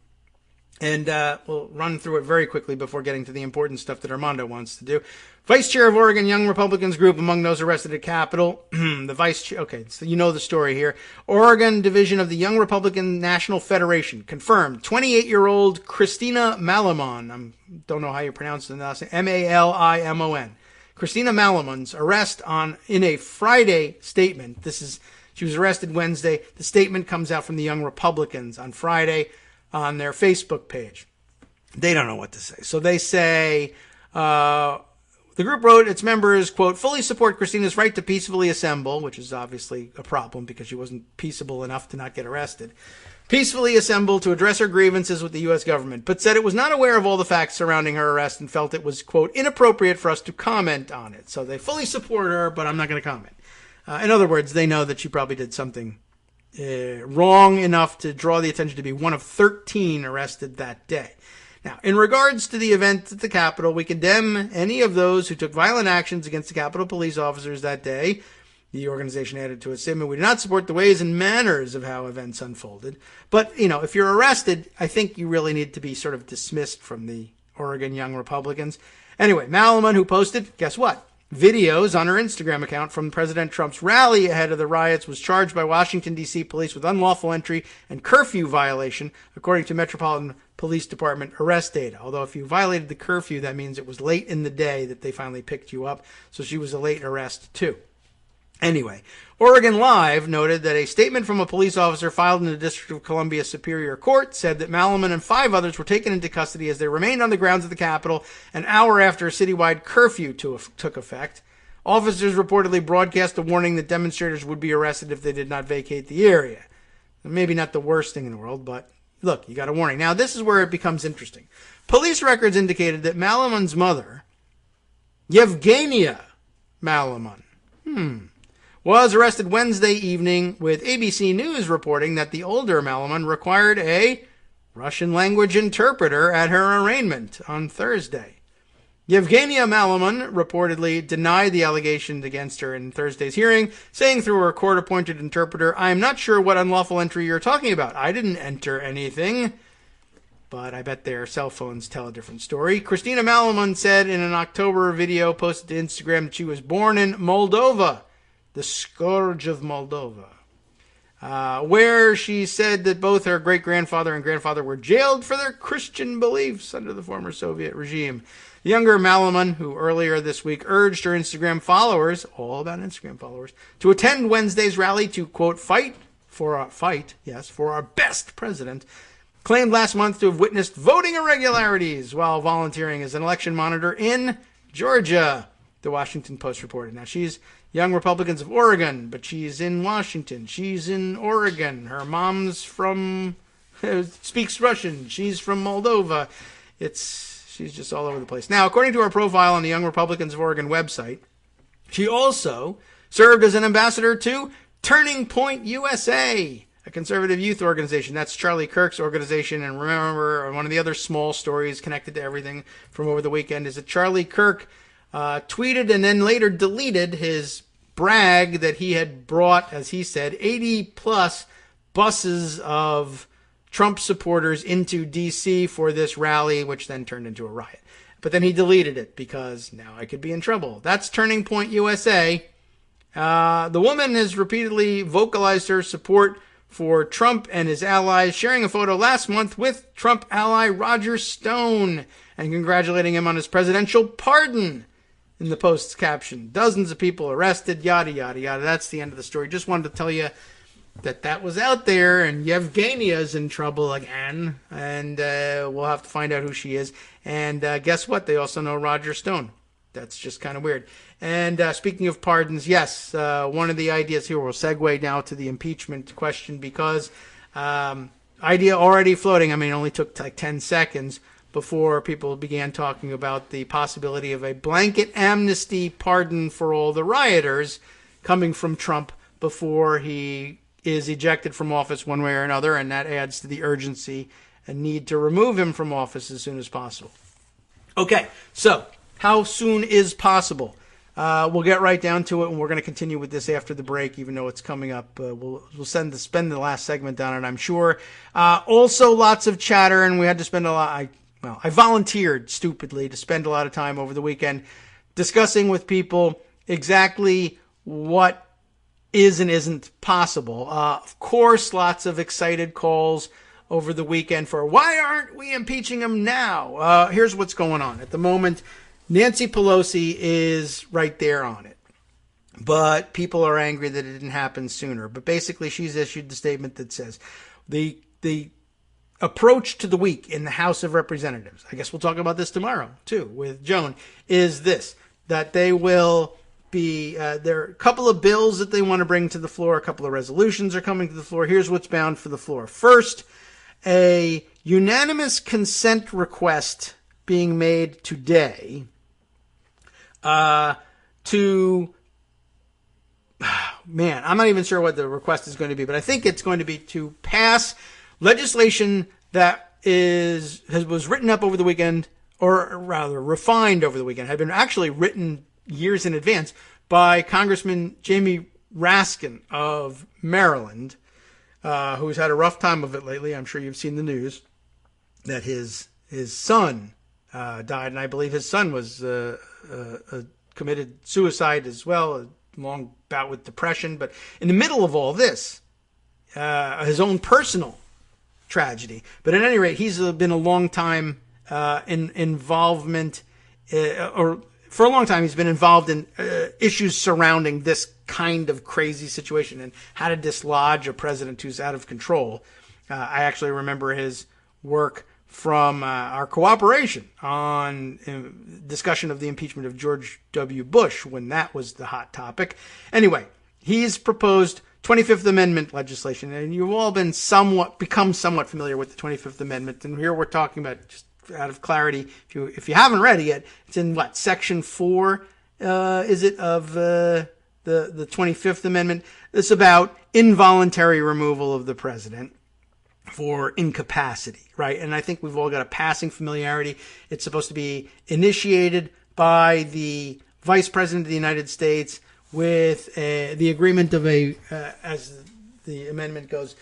And we'll run through it very quickly before getting to the important stuff that Armando wants to do. Vice Chair of Oregon Young Republicans Group among those arrested at Capitol. The Vice Chair, okay, so you know the story here. Oregon Division of the Young Republican National Federation confirmed 28-year-old Christina Malimon. I don't know how you pronounce the last name. M-A-L-I-M-O-N. Christina Malimon's arrest in a Friday statement. She was arrested Wednesday. The statement comes out from the Young Republicans on Friday on their Facebook page. They don't know what to say. So they say, the group wrote its members, quote, fully support Christina's right to peacefully assemble, which is obviously a problem because she wasn't peaceable enough to not get arrested, peacefully assemble to address her grievances with the U.S. government, but said it was not aware of all the facts surrounding her arrest and felt it was, quote, inappropriate for us to comment on it. So they fully support her, but I'm not going to comment. In other words, they know that she probably did something wrong enough to draw the attention to be one of 13 arrested that day. Now, in regards to the event at the Capitol, we condemn any of those who took violent actions against the Capitol police officers that day. The organization added to its statement, we do not support the ways and manners of how events unfolded. But, if you're arrested, I think you really need to be sort of dismissed from the Oregon Young Republicans. Anyway, Malimon, who posted, guess what? Videos on her Instagram account from President Trump's rally ahead of the riots, was charged by Washington, D.C. police with unlawful entry and curfew violation, according to Metropolitan Police Department arrest data. Although if you violated the curfew, that means it was late in the day that they finally picked you up. So she was a late arrest, too. Anyway, Oregon Live noted that a statement from a police officer filed in the District of Columbia Superior Court said that Malaman and 5 others were taken into custody as they remained on the grounds of the Capitol an hour after a citywide curfew took effect. Officers reportedly broadcast a warning that demonstrators would be arrested if they did not vacate the area. Maybe not the worst thing in the world, but look, you got a warning. Now, this is where it becomes interesting. Police records indicated that Malaman's mother, Yevgenia Malaman, was arrested Wednesday evening, with ABC News reporting that the older Malaman required a Russian language interpreter at her arraignment on Thursday. Yevgenia Malaman reportedly denied the allegations against her in Thursday's hearing, saying through her court-appointed interpreter, "I am not sure what unlawful entry you're talking about. I didn't enter anything." But I bet their cell phones tell a different story. Christina Malaman said in an October video posted to Instagram that she was born in Moldova, the scourge of Moldova, where she said that both her great-grandfather and grandfather were jailed for their Christian beliefs under the former Soviet regime. The younger Malaman, who earlier this week urged her Instagram followers, all about Instagram followers, to attend Wednesday's rally to, quote, fight for our best president, claimed last month to have witnessed voting irregularities while volunteering as an election monitor in Georgia, the Washington Post reported. Now, she's Young Republicans of Oregon, but she's in Washington. She's in Oregon. Her mom's speaks Russian. She's from Moldova. She's just all over the place. Now, according to her profile on the Young Republicans of Oregon website, she also served as an ambassador to Turning Point USA, a conservative youth organization. That's Charlie Kirk's organization. And remember, one of the other small stories connected to everything from over the weekend is that Charlie Kirk tweeted and then later deleted his brag that he had brought, as he said, 80-plus buses of Trump supporters into D.C. for this rally, which then turned into a riot. But then he deleted it because now I could be in trouble. That's Turning Point USA. The woman has repeatedly vocalized her support for Trump and his allies, sharing a photo last month with Trump ally Roger Stone and congratulating him on his presidential pardon. In the Post's caption, dozens of people arrested, yada, yada, yada. That's the end of the story. Just wanted to tell you that was out there, and Yevgenia's in trouble again, and we'll have to find out who she is. And guess what? They also know Roger Stone. That's just kind of weird. And speaking of pardons, yes, one of the ideas here, we'll segue now to the impeachment question, because idea already floating. I mean, it only took like 10 seconds before people began talking about the possibility of a blanket amnesty pardon for all the rioters coming from Trump before he is ejected from office one way or another, and that adds to the urgency and need to remove him from office as soon as possible. Okay, so how soon is possible? We'll get right down to it, and we're going to continue with this after the break, even though it's coming up. We'll spend the last segment on it, I'm sure. Also, lots of chatter, and we had to spend a lot. I volunteered stupidly to spend a lot of time over the weekend discussing with people exactly what is and isn't possible. Of course, lots of excited calls over the weekend for why aren't we impeaching him now? Here's what's going on. At the moment, Nancy Pelosi is right there on it. But people are angry that it didn't happen sooner. But basically, she's issued the statement that says the approach to the week in the House of Representatives, I guess we'll talk about this tomorrow, too, with Joan, is this, that they will be, there are a couple of bills that they want to bring to the floor, a couple of resolutions are coming to the floor. Here's what's bound for the floor. First, a unanimous consent request being made today to, man, I'm not even sure what the request is going to be, but I think it's going to be to pass legislation that was written up over the weekend, or rather refined over the weekend, had been actually written years in advance by Congressman Jamie Raskin of Maryland, who's had a rough time of it lately. I'm sure you've seen the news that his son died, and I believe his son was committed suicide as well, a long bout with depression. But in the middle of all this, his own personal tragedy. But at any rate, he's been a long time involvement, or for a long time he's been involved in issues surrounding this kind of crazy situation and how to dislodge a president who's out of control. I actually remember his work from our cooperation on discussion of the impeachment of George W. Bush when that was the hot topic. Anyway, he's proposed 25th Amendment legislation, and you've all become somewhat familiar with the 25th Amendment. And here we're talking about, just out of clarity, if you haven't read it yet, it's in Section 4, is it, of the 25th Amendment? It's about involuntary removal of the president for incapacity, right? And I think we've all got a passing familiarity. It's supposed to be initiated by the Vice President of the United States with the agreement of as the amendment goes,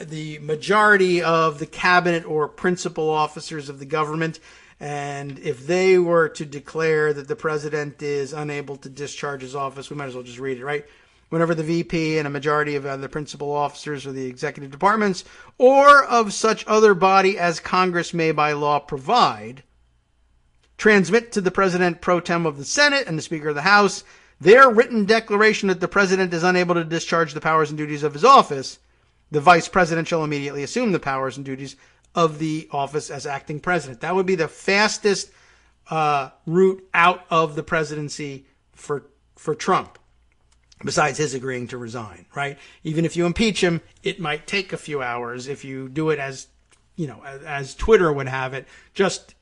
the majority of the cabinet or principal officers of the government. And if they were to declare that the president is unable to discharge his office, we might as well just read it, right? Whenever the VP and a majority of the principal officers of the executive departments or of such other body as Congress may by law provide, transmit to the president pro tem of the Senate and the Speaker of the House their written declaration that the president is unable to discharge the powers and duties of his office, the vice president shall immediately assume the powers and duties of the office as acting president. That would be the fastest route out of the presidency for Trump, besides his agreeing to resign, right? Even if you impeach him, it might take a few hours. If you do it as Twitter would have it, just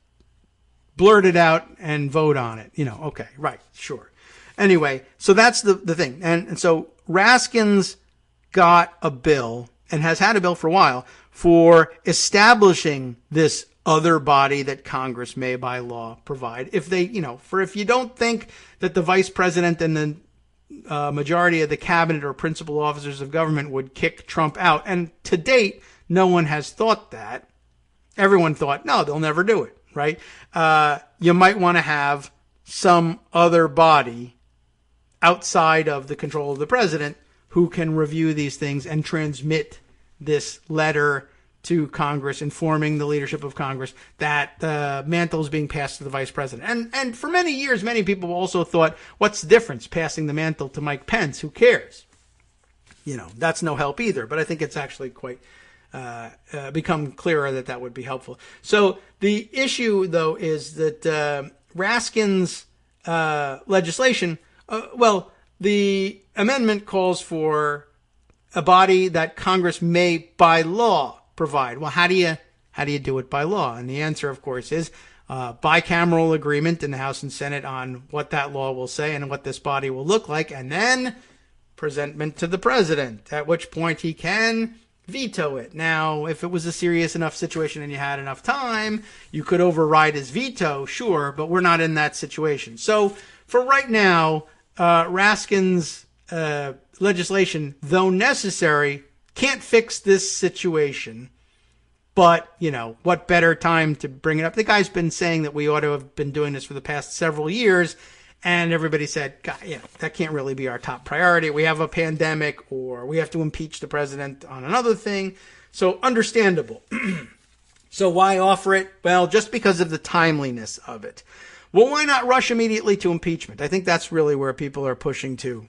blurt it out and vote on it. Okay, right, sure. Anyway, so that's the thing. And so Raskins got a bill, and has had a bill for a while, for establishing this other body that Congress may by law provide. If you don't think that the vice president and the majority of the cabinet or principal officers of government would kick Trump out, and to date, no one has thought that. Everyone thought, no, they'll never do it, right? You might want to have some other body outside of the control of the president who can review these things and transmit this letter to Congress, informing the leadership of Congress that the mantle is being passed to the vice president. And for many years, many people also thought, what's the difference, passing the mantle to Mike Pence? Who cares? That's no help either. But I think it's actually quite become clearer that would be helpful. So the issue, though, is that Raskin's legislation, the amendment calls for a body that Congress may by law provide. Well, how do you do it by law? And the answer, of course, is bicameral agreement in the House and Senate on what that law will say and what this body will look like, and then presentment to the president, at which point he can veto it. Now, if it was a serious enough situation and you had enough time, you could override his veto, sure, but we're not in that situation. So for right now, Raskin's legislation, though necessary, can't fix this situation. But, what better time to bring it up? The guy's been saying that we ought to have been doing this for the past several years, and everybody said, God, that can't really be our top priority. We have a pandemic, or we have to impeach the president on another thing. So understandable. So why offer it? Well, just because of the timeliness of it. Well, why not rush immediately to impeachment? I think that's really where people are pushing to.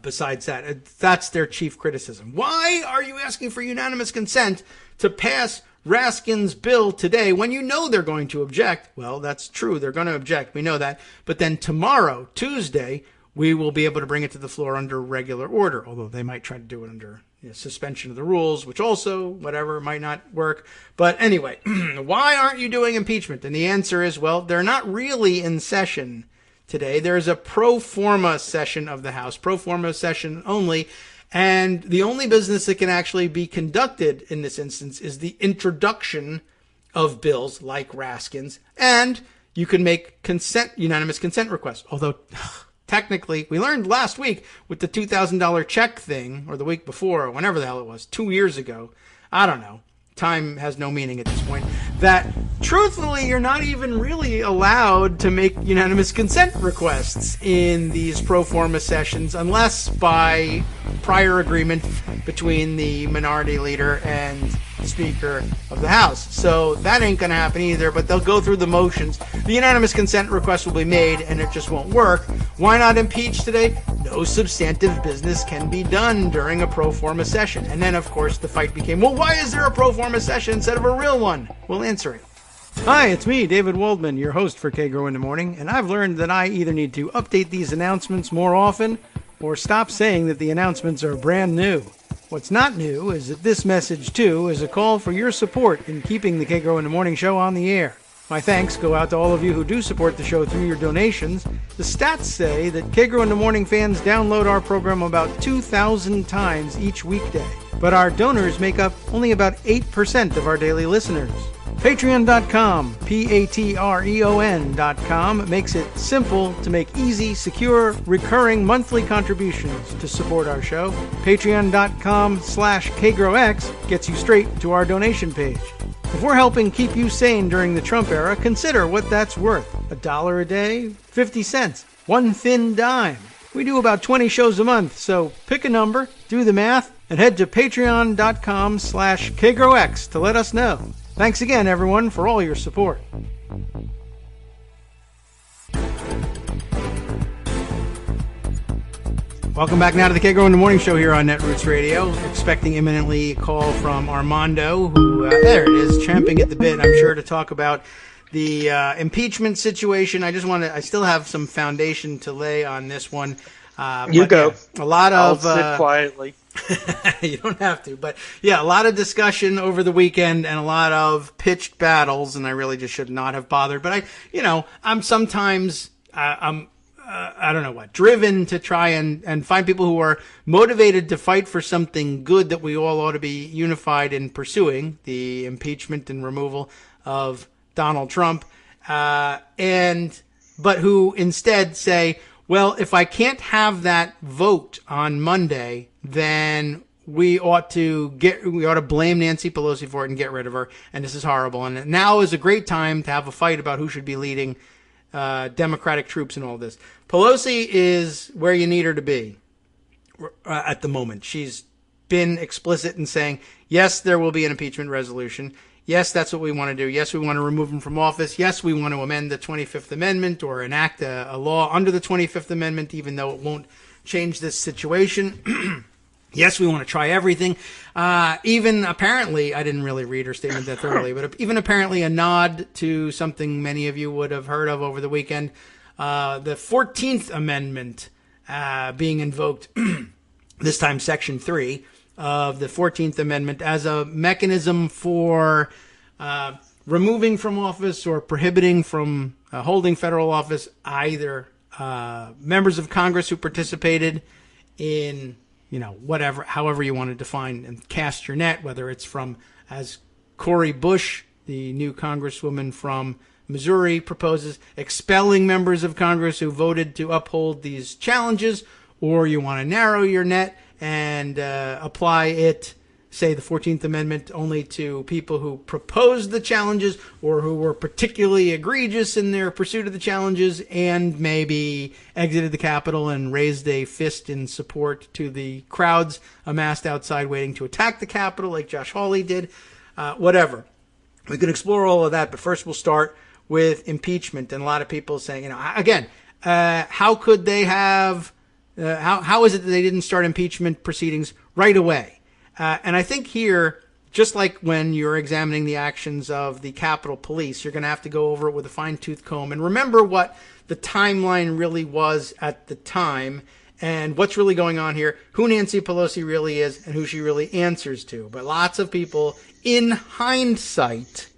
Besides that, that's their chief criticism. Why are you asking for unanimous consent to pass Raskin's bill today when you know they're going to object? Well, that's true. They're going to object. We know that. But then tomorrow, Tuesday, we will be able to bring it to the floor under regular order, although they might try to do it under suspension of the rules, which also, whatever, might not work. But anyway, why aren't you doing impeachment? And the answer is, well, they're not really in session today. There's a pro forma session of the House, pro forma session only, and the only business that can actually be conducted in this instance is the introduction of bills like Raskin's, and you can make unanimous consent requests. Although, technically, we learned last week with the $2,000 check thing, or the week before, or whenever the hell it was, 2 years ago, I don't know, time has no meaning at this point, that truthfully you're not even really allowed to make unanimous consent requests in these pro forma sessions unless by prior agreement between the minority leader and Speaker of the House. So that ain't going to happen either, but they'll go through the motions. The unanimous consent request will be made and it just won't work. Why not impeach today? No substantive business can be done during a pro forma session. And then, of course, the fight became, well, why is there a pro forma session instead of a real one? We'll answer it. Hi, it's me, David Waldman, your host for Kagro in the Morning, and I've learned that I either need to update these announcements more often or stop saying that the announcements are brand new. What's not new is that this message, too, is a call for your support in keeping the Kagro in the Morning show on the air. My thanks go out to all of you who do support the show through your donations. The stats say that Kagro in the Morning fans download our program about 2,000 times each weekday. But our donors make up only about 8% of our daily listeners. Patreon.com, Patreon.com, makes it simple to make easy, secure, recurring monthly contributions to support our show. Patreon.com/KagroX gets you straight to our donation page. If we're helping keep you sane during the Trump era, consider what that's worth. $1 a day? 50 cents? One thin dime? We do about 20 shows a month, so pick a number, do the math, and head to patreon.com/KagroX to let us know. Thanks again, everyone, for all your support. Welcome back now to the Kagro in the Morning show here on Netroots Radio. Expecting imminently a call from Armando, who, there it is, champing at the bit, I'm sure, to talk about the impeachment situation. I still have some foundation to lay on this one. You go. A lot of... I'll sit quietly. You don't have to, but yeah, a lot of discussion over the weekend and a lot of pitched battles, and I really just should not have bothered. But I'm sometimes, I don't know what, driven to try and find people who are motivated to fight for something good that we all ought to be unified in pursuing, the impeachment and removal of Donald Trump, but who instead say, well, if I can't have that vote on Monday, then we ought to blame Nancy Pelosi for it and get rid of her. And this is horrible. And now is a great time to have a fight about who should be leading Democratic troops in all this. Pelosi is where you need her to be at the moment. She's been explicit in saying, yes, there will be an impeachment resolution. Yes, that's what we want to do. Yes, we want to remove him from office. Yes, we want to amend the 25th Amendment or enact a law under the 25th Amendment, even though it won't change this situation. Yes, we want to try everything. Even apparently, I didn't really read her statement that thoroughly, but even apparently a nod to something many of you would have heard of over the weekend, the 14th Amendment being invoked, this time Section 3 of the 14th Amendment as a mechanism for removing from office or prohibiting from holding federal office either members of Congress who participated in, however you want to define and cast your net, whether it's from, as Cori Bush, the new congresswoman from Missouri, proposes, expelling members of Congress who voted to uphold these challenges, or you want to narrow your net and apply it, say the 14th Amendment, only to people who proposed the challenges or who were particularly egregious in their pursuit of the challenges and maybe exited the Capitol and raised a fist in support to the crowds amassed outside waiting to attack the Capitol like Josh Hawley did. Whatever. We can explore all of that, but first we'll start with impeachment. And a lot of people saying, how could they have... How is it that they didn't start impeachment proceedings right away? And I think here, just like when you're examining the actions of the Capitol Police, you're going to have to go over it with a fine-tooth comb and remember what the timeline really was at the time and what's really going on here, who Nancy Pelosi really is, and who she really answers to. But lots of people, in hindsight,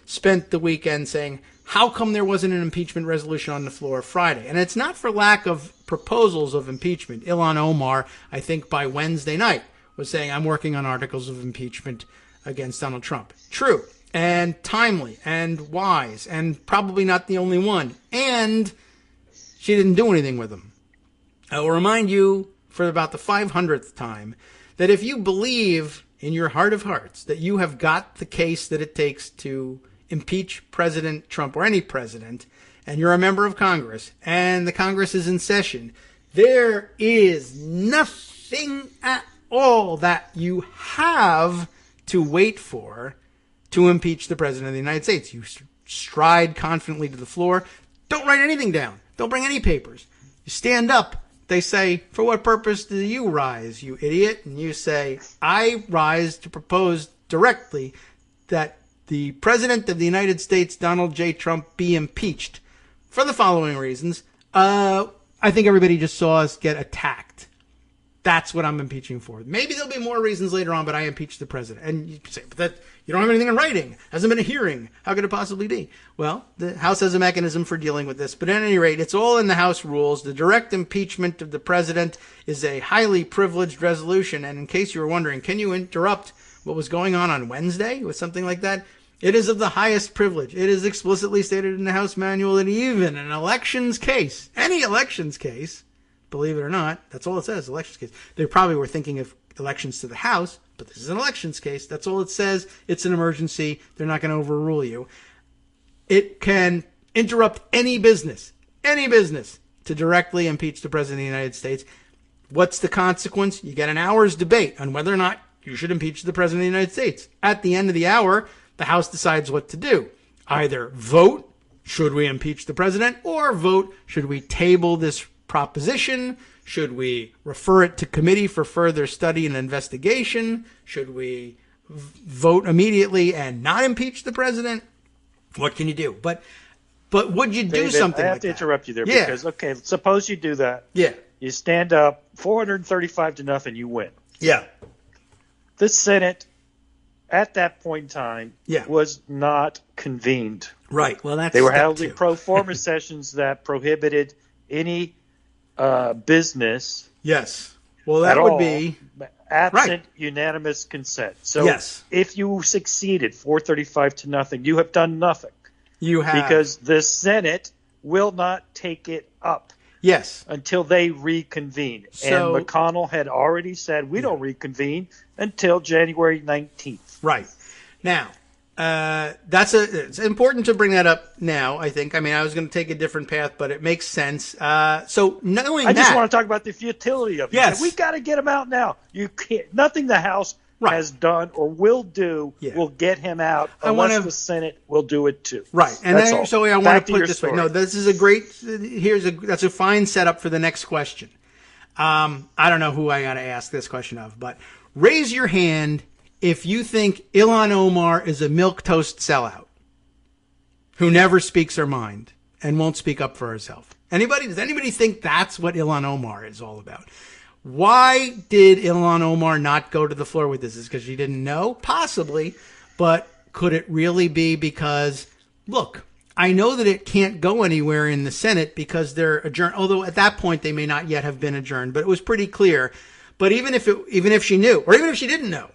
spent the weekend saying, how come there wasn't an impeachment resolution on the floor Friday? And it's not for lack of proposals of impeachment. Ilhan Omar, I think by Wednesday night, was saying, I'm working on articles of impeachment against Donald Trump. True, and timely, and wise, and probably not the only one. And she didn't do anything with them. I will remind you for about the 500th time that if you believe in your heart of hearts that you have got the case that it takes to impeach President Trump or any president, and you're a member of Congress, and the Congress is in session, there is nothing at all that you have to wait for to impeach the President of the United States. You stride confidently to the floor. Don't write anything down. Don't bring any papers. You stand up. They say, for what purpose do you rise, you idiot? And you say, I rise to propose directly that the President of the United States, Donald J. Trump, be impeached for the following reasons. I think everybody just saw us get attacked. That's what I'm impeaching for. Maybe there'll be more reasons later on, but I impeached the president. And you say, but that you don't have anything in writing. Hasn't been a hearing. How could it possibly be? Well, the House has a mechanism for dealing with this. But at any rate, it's all in the House rules. The direct impeachment of the president is a highly privileged resolution. And in case you were wondering, can you interrupt what was going on Wednesday with something like that? It is of the highest privilege. It is explicitly stated in the House manual that even an elections case, any elections case, believe it or not, that's all it says, elections case. They probably were thinking of elections to the House, but this is an elections case. That's all it says. It's an emergency. They're not going to overrule you. It can interrupt any business to directly impeach the President of the United States. What's the consequence? You get an hour's debate on whether or not you should impeach the President of the United States. At the end of the hour, the House decides what to do. Either vote, should we impeach the President, or vote, should we table this proposition? Should we refer it to committee for further study and investigation? Should we vote immediately and not impeach the president? What can you do? But would you do David, something I have like to that? interrupt you there Yeah. because, okay, suppose you do that. Yeah. You stand up, 435-0, you win. Yeah. The Senate, at that point in time, Yeah. was not convened. Right. Well, that's They were step holding two. pro forma sessions that prohibited any business Yes. Well, that at would all be absent Right. unanimous consent. So Yes. if you succeeded 435-0, you have done nothing you have because the Senate will not take it up yes. until they reconvene. So- and McConnell had already said we don't reconvene until January 19th. Right. Now, it's important to bring that up now, I think. I mean, I was going to take a different path, but it makes sense. So knowing I that. just want to talk about the futility of it. Yes. We got to get him out now. You can't. Nothing the House Right. has done or will do Yeah. will get him out I unless wanna- the Senate will do it too. Right, and That's then, all. so I want Back to put your it this way. story. No, this is a great. That's a fine setup for the next question. I don't know who I got to ask this question of, but raise your hand if you think Ilhan Omar is a milquetoast sellout who never speaks her mind and won't speak up for herself. Anybody? Does anybody think that's what Ilhan Omar is all about? Why did Ilhan Omar not go to the floor with this? Is it because she didn't know? Possibly. But could it really be because, look, I know that it can't go anywhere in the Senate because they're adjourned, although at that point they may not yet have been adjourned, but it was pretty clear. But even if she knew, or even if she didn't know,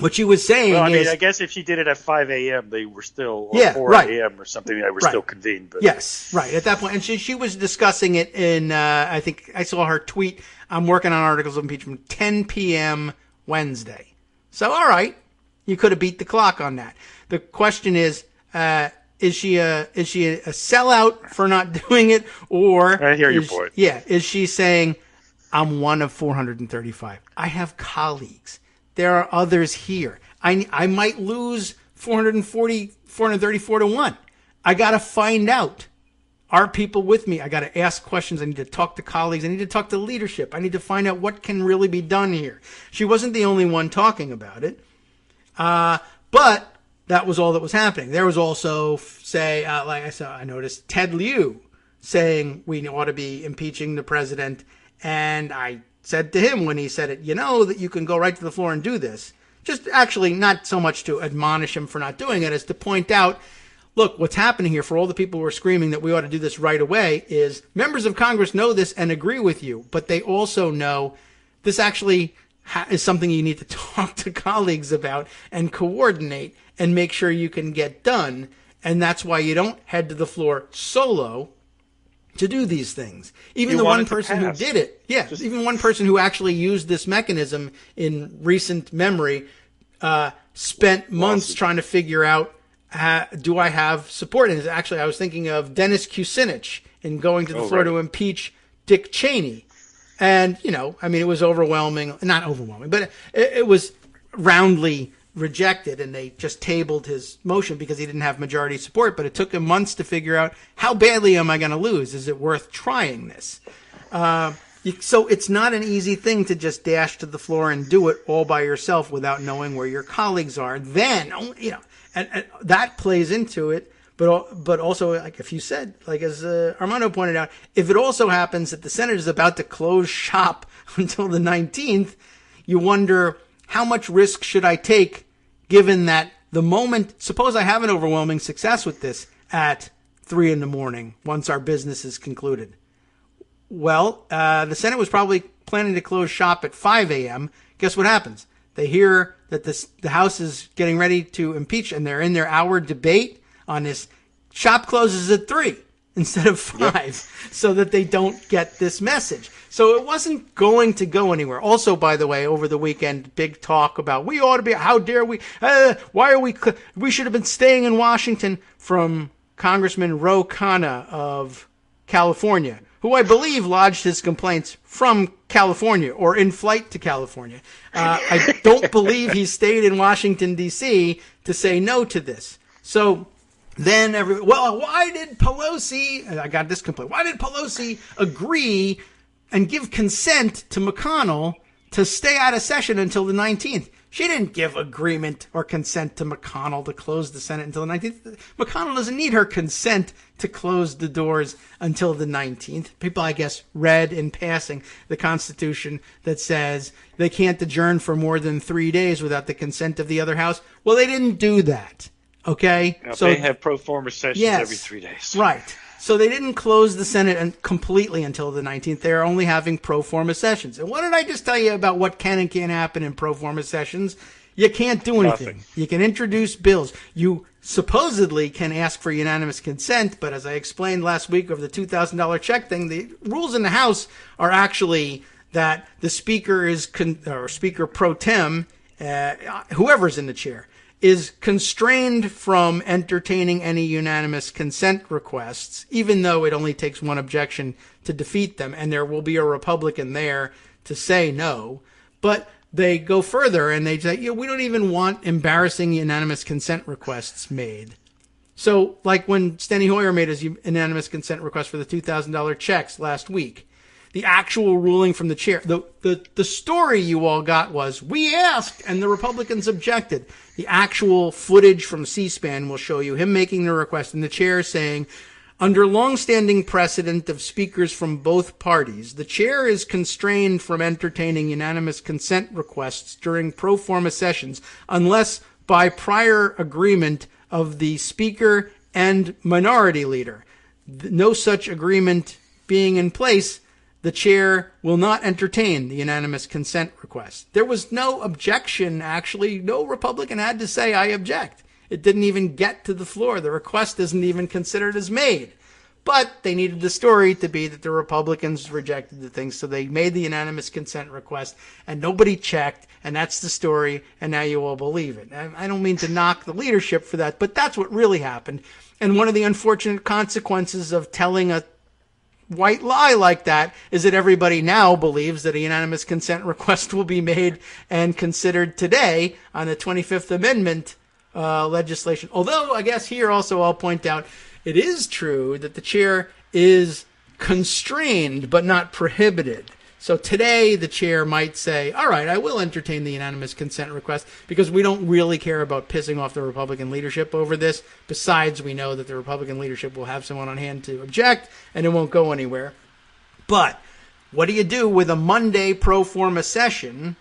what she was saying Well, I mean, is, I guess if she did it at 5 a.m., they were still, or Yeah, 4 right. a.m. or something, they were Right. still convened. But yes, right, at that point. And she was discussing it in, I think I saw her tweet, I'm working on articles of impeachment, 10 p.m. Wednesday. So, all right, you could have beat the clock on that. The question is she a sellout for not doing it, or I hear your point. Yeah, is she saying, I'm one of 435. I have colleagues. There are others here. I might lose 434 to 1. I got to find out. Are people with me? I got to ask questions. I need to talk to colleagues. I need to talk to leadership. I need to find out what can really be done here. She wasn't the only one talking about it. But that was all that was happening. There was also, say, like I said, I noticed Ted Lieu saying we ought to be impeaching the president. And I said to him when he said it, you know that you can go right to the floor and do this. Just actually not so much to admonish him for not doing it as to point out, look, what's happening here for all the people who are screaming that we ought to do this right away is members of Congress know this and agree with you, but they also know this actually is something you need to talk to colleagues about and coordinate and make sure you can get done. And that's why you don't head to the floor solo to do these things. Even You the want one it to person who pass. did it, even one person who actually used this mechanism in recent memory spent months trying to figure out, do I have support? And actually, I was thinking of Dennis Kucinich in going to the floor to impeach Dick Cheney. And, you know, I mean, it was overwhelming, not overwhelming, but it was roundly rejected, and they just tabled his motion because he didn't have majority support. But it took him months to figure out, how badly am I going to lose? Is it worth trying this? So it's not an easy thing to just dash to the floor and do it all by yourself without knowing where your colleagues are. Then, and that plays into it. But also, like if you said, like as Armando pointed out, if it also happens that the Senate is about to close shop until the 19th, you wonder, how much risk should I take given that the moment, suppose I have an overwhelming success with this at 3 a.m. once our business is concluded. Well, the Senate was probably planning to close shop at 5 a.m. Guess what happens? They hear that the House is getting ready to impeach, and they're in their hour debate on this. Shop closes at 3 instead of 5, so that they don't get this message. So it wasn't going to go anywhere. Also, by the way, over the weekend, big talk about we ought to be, how dare we, why are we should have been staying in Washington, from Congressman Ro Khanna of California, who I believe lodged his complaints from California or in flight to California. I don't believe he stayed in Washington, D.C. to say no to this. So then why did Pelosi, I got this complaint, why did Pelosi agree and give consent to McConnell to stay out of session until the 19th? She didn't give agreement or consent to McConnell to close the Senate until the 19th. McConnell doesn't need her consent to close the doors until the 19th. People, I guess, read in passing the Constitution that says they can't adjourn for more than 3 days without the consent of the other house. Well, they didn't do that. Okay? Now, so they have pro forma sessions every 3 days. Right. So they didn't close the Senate completely until the 19th. They're only having pro forma sessions. And what did I just tell you about what can and can't happen in pro forma sessions? You can't do anything. Nothing. You can introduce bills. You supposedly can ask for unanimous consent, but as I explained last week over the $2,000 check thing, the rules in the House are actually that the Speaker is, or Speaker pro tem, whoever's in the chair, is constrained from entertaining any unanimous consent requests, even though it only takes one objection to defeat them, and there will be a Republican there to say no. But they go further, and they say, we don't even want embarrassing unanimous consent requests made. So, like when Steny Hoyer made his unanimous consent request for the $2,000 checks last week, the actual ruling from the chair, the story you all got was, we asked and the Republicans objected. The actual footage from C-SPAN will show you him making the request and the chair saying, under longstanding precedent of speakers from both parties, the chair is constrained from entertaining unanimous consent requests during pro forma sessions unless by prior agreement of the speaker and minority leader. No such agreement being in place, the chair will not entertain the unanimous consent request. There was no objection, actually. No Republican had to say, I object. It didn't even get to the floor. The request isn't even considered as made. But they needed the story to be that the Republicans rejected the thing, so they made the unanimous consent request, and nobody checked, and that's the story, and now you all believe it. I don't mean to knock the leadership for that, but that's what really happened. And one of the unfortunate consequences of telling a white lie like that is that everybody now believes that a unanimous consent request will be made and considered today on the 25th Amendment legislation. Although, I guess here also I'll point out, it is true that the chair is constrained but not prohibited. So today the chair might say, all right, I will entertain the unanimous consent request because we don't really care about pissing off the Republican leadership over this. Besides, we know that the Republican leadership will have someone on hand to object and it won't go anywhere. But what do you do with a Monday pro forma session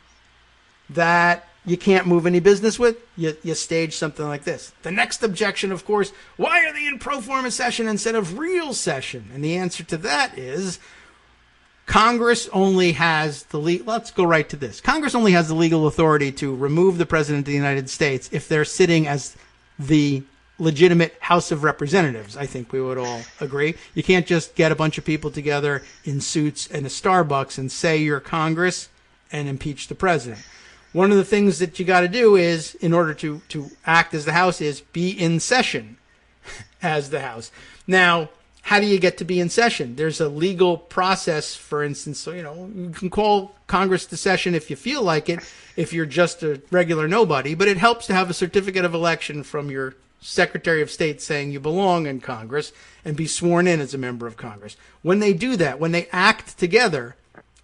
that you can't move any business with? You stage something like this. The next objection, of course, why are they in pro forma session instead of real session? And the answer to that is Congress only has let's go right to this. Congress only has the legal authority to remove the President of the United States if they're sitting as the legitimate House of Representatives. I think we would all agree. You can't just get a bunch of people together in suits in a Starbucks and say you're Congress and impeach the president. One of the things that you got to do is, in order to act as the House, is be in session as the House. Now, how do you get to be in session? There's a legal process, for instance. So, you can call Congress to session if you feel like it, if you're just a regular nobody. But it helps to have a certificate of election from your Secretary of State saying you belong in Congress and be sworn in as a member of Congress. When they do that, when they act together,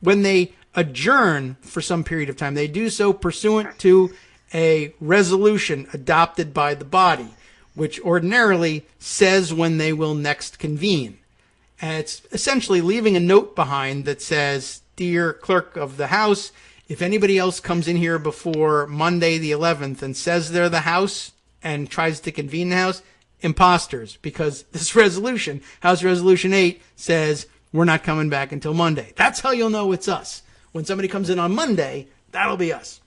when they adjourn for some period of time, they do so pursuant to a resolution adopted by the body, which ordinarily says when they will next convene. And it's essentially leaving a note behind that says, "Dear Clerk of the House, if anybody else comes in here before Monday the 11th and says they're the House and tries to convene the House, imposters, because this resolution, House Resolution 8, says we're not coming back until Monday." That's how you'll know it's us. When somebody comes in on Monday, that'll be us.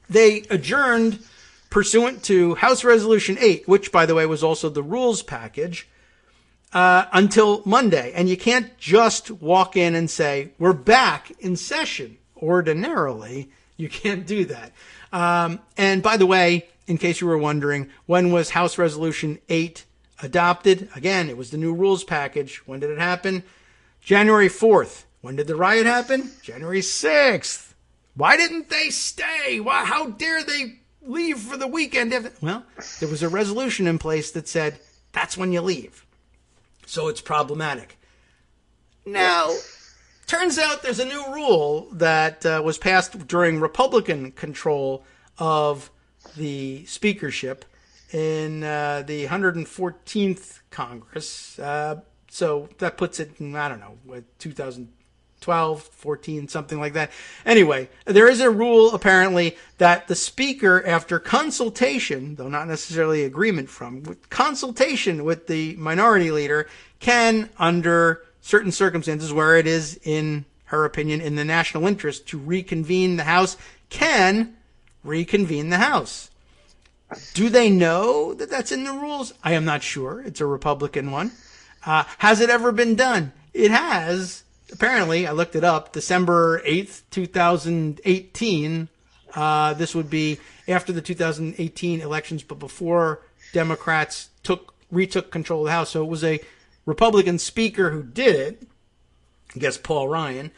They adjourned pursuant to House Resolution 8, which, by the way, was also the rules package, until Monday. And you can't just walk in and say, we're back in session. Ordinarily, you can't do that. And by the way, in case you were wondering, when was House Resolution 8 adopted? Again, it was the new rules package. When did it happen? January 4th. When did the riot happen? January 6th. Why didn't they stay? Why, how dare they leave for the weekend? Well, there was a resolution in place that said that's when you leave. So it's problematic. Now, turns out there's a new rule that was passed during Republican control of the speakership in the 114th Congress. So that puts it in, I don't know, 2012, 14, something like that. Anyway, there is a rule, apparently, that the speaker, after consultation, though not necessarily agreement from, with consultation with the minority leader, can, under certain circumstances where it is, in her opinion, in the national interest to reconvene the House, can reconvene the House. Do they know that that's in the rules? I am not sure. It's a Republican one. Has it ever been done? It has. Apparently, I looked it up, December 8th, 2018. This would be after the 2018 elections, but before Democrats retook control of the House. So it was a Republican speaker who did it. I guess Paul Ryan.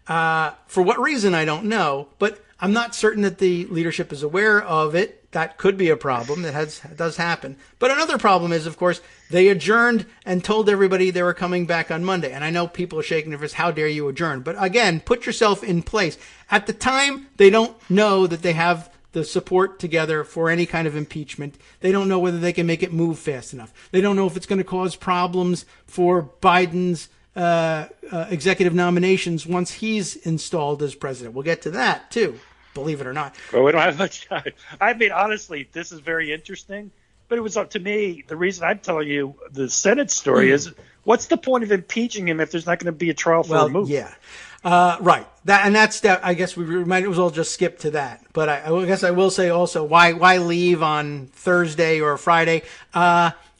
For what reason, I don't know, but I'm not certain that the leadership is aware of it. That could be a problem. That does happen. But another problem is, of course, they adjourned and told everybody they were coming back on Monday. And I know people are shaking their fists, how dare you adjourn? But again, put yourself in place. At the time, they don't know that they have the support together for any kind of impeachment. They don't know whether they can make it move fast enough. They don't know if it's going to cause problems for Biden's executive nominations once he's installed as president. We'll get to that, too. Believe it or not. Well, we don't have much time. I mean, honestly, this is very interesting. But it was up to me. The reason I'm telling you the Senate story is, what's the point of impeaching him if there's not going to be a trial for removal? Yeah, right. That's that. I guess we might as well just skip to that. But I guess I will say also, why leave on Thursday or Friday?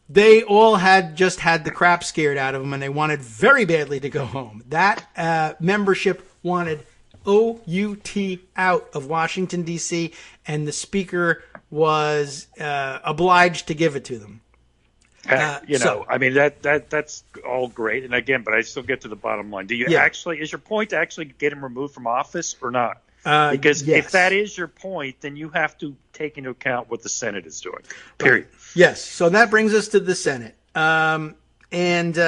They all had just had the crap scared out of them, and they wanted very badly to go home. That membership wanted OUT out of Washington, D.C., and the speaker was obliged to give it to them. I mean, that's all great. And again, but I still get to the bottom line. Do you actually, is your point to actually get him removed from office or not? Because if that is your point, then you have to take into account what the Senate is doing, period. Right. Yes. So that brings us to the Senate. And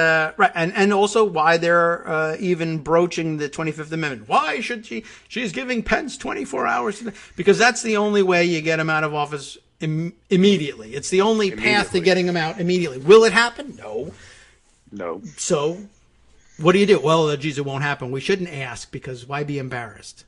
also why they're even broaching the 25th Amendment. Why should she's giving Pence 24 hours because that's the only way you get him out of office immediately. It's the only path to getting him out immediately. Will it happen? No. So what do you do? Well, geez, it won't happen. We shouldn't ask because why be embarrassed?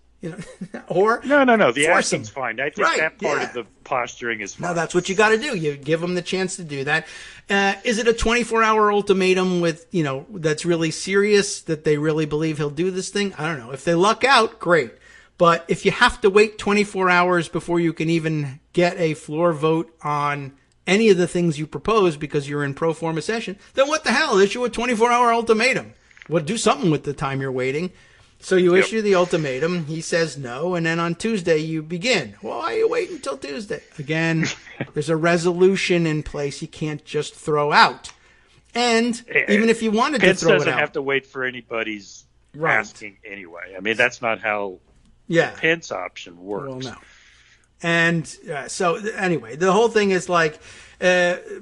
Or no. The asking's fine. I think that part of the posturing is fine. No, that's what you got to do. You give them the chance to do that. Is it a 24-hour ultimatum with that's really serious that they really believe he'll do this thing? I don't know. If they luck out, great. But if you have to wait 24 hours before you can even get a floor vote on any of the things you propose because you're in pro forma session, then what the hell? Issue a 24-hour ultimatum. Well, do something with the time you're waiting. So you issue the ultimatum, he says no, and then on Tuesday you begin. Why are you waiting until Tuesday? Again, there's a resolution in place you can't just throw out. And even if you wanted to throw it out. Pence doesn't have to wait for anybody's asking anyway. I mean, that's not how the Pence option works. Well, no. And so anyway, the whole thing is like,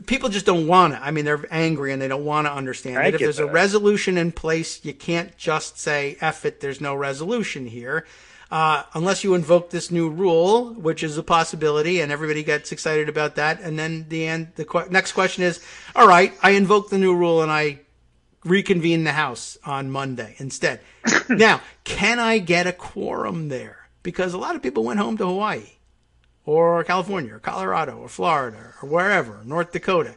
people just don't want to. I mean, they're angry and they don't want to understand that if there's a resolution in place, you can't just say, F it, there's no resolution here. Unless you invoke this new rule, which is a possibility, and everybody gets excited about that. And then the next question is, all right, I invoke the new rule and I reconvene the House on Monday instead. Now, can I get a quorum there? Because a lot of people went home to Hawaii or California or Colorado or Florida or wherever, North Dakota.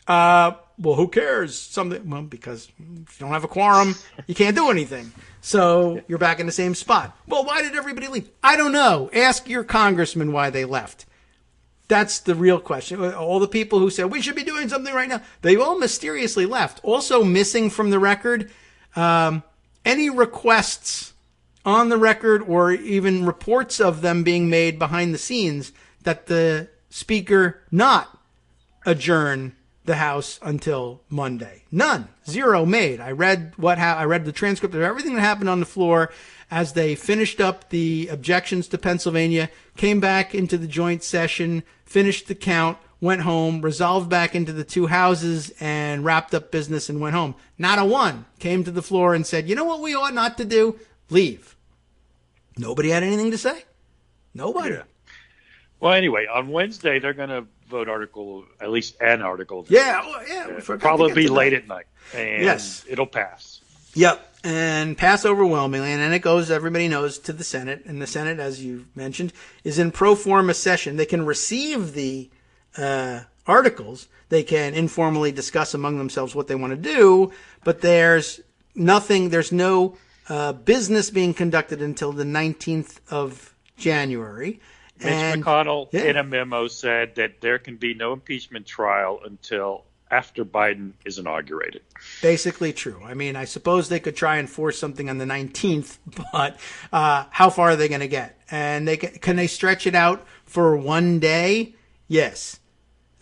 Well, who cares? Well, because if you don't have a quorum, you can't do anything. So you're back in the same spot. Well, why did everybody leave? I don't know. Ask your congressman why they left. That's the real question. All the people who said we should be doing something right now, they all mysteriously left. Also missing from the record, any requests on the record or even reports of them being made behind the scenes that the speaker not adjourn the House until Monday. None. Zero made. I read the transcript of everything that happened on the floor as they finished up the objections to Pennsylvania, came back into the joint session, finished the count, went home, resolved back into the two houses, and wrapped up business and went home. Not a one came to the floor and said, you know what we ought not to do? Leave. Nobody had anything to say. Nobody. Yeah. Well, anyway, on Wednesday, they're going to vote at least an article. Yeah. Probably be late at night. And yes. It'll pass. Yep. And pass overwhelmingly. And then it goes, everybody knows, to the Senate. And the Senate, as you mentioned, is in pro forma session. They can receive the articles. They can informally discuss among themselves what they want to do. But there's no business being conducted until the 19th of January. Mitch McConnell, in a memo, said that there can be no impeachment trial until after Biden is inaugurated. Basically true. I mean, I suppose they could try and force something on the 19th, but how far are they going to get? And can they stretch it out for one day? Yes,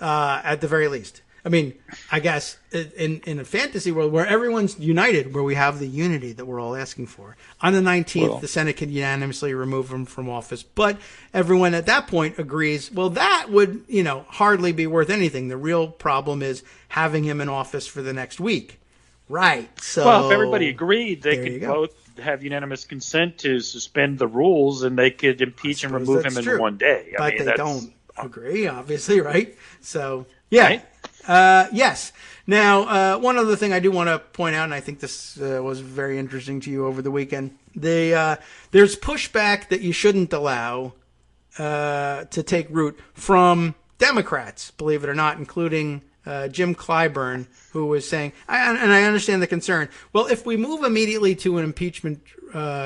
at the very least. I mean, I guess in a fantasy world where everyone's united, where we have the unity that we're all asking for, on the 19th, the Senate can unanimously remove him from office. But everyone at that point agrees, well, that would, hardly be worth anything. The real problem is having him in office for the next week. Right. So, well, if everybody agreed, they could both have unanimous consent to suspend the rules and they could impeach and remove him in one day. But they don't agree, obviously, right? So, yeah. Right? Yes. Now, one other thing I do want to point out, and I think this was very interesting to you over the weekend, there's pushback that you shouldn't allow to take root from Democrats, believe it or not, including Jim Clyburn, who was saying, and I understand the concern, well, if we move immediately to an impeachment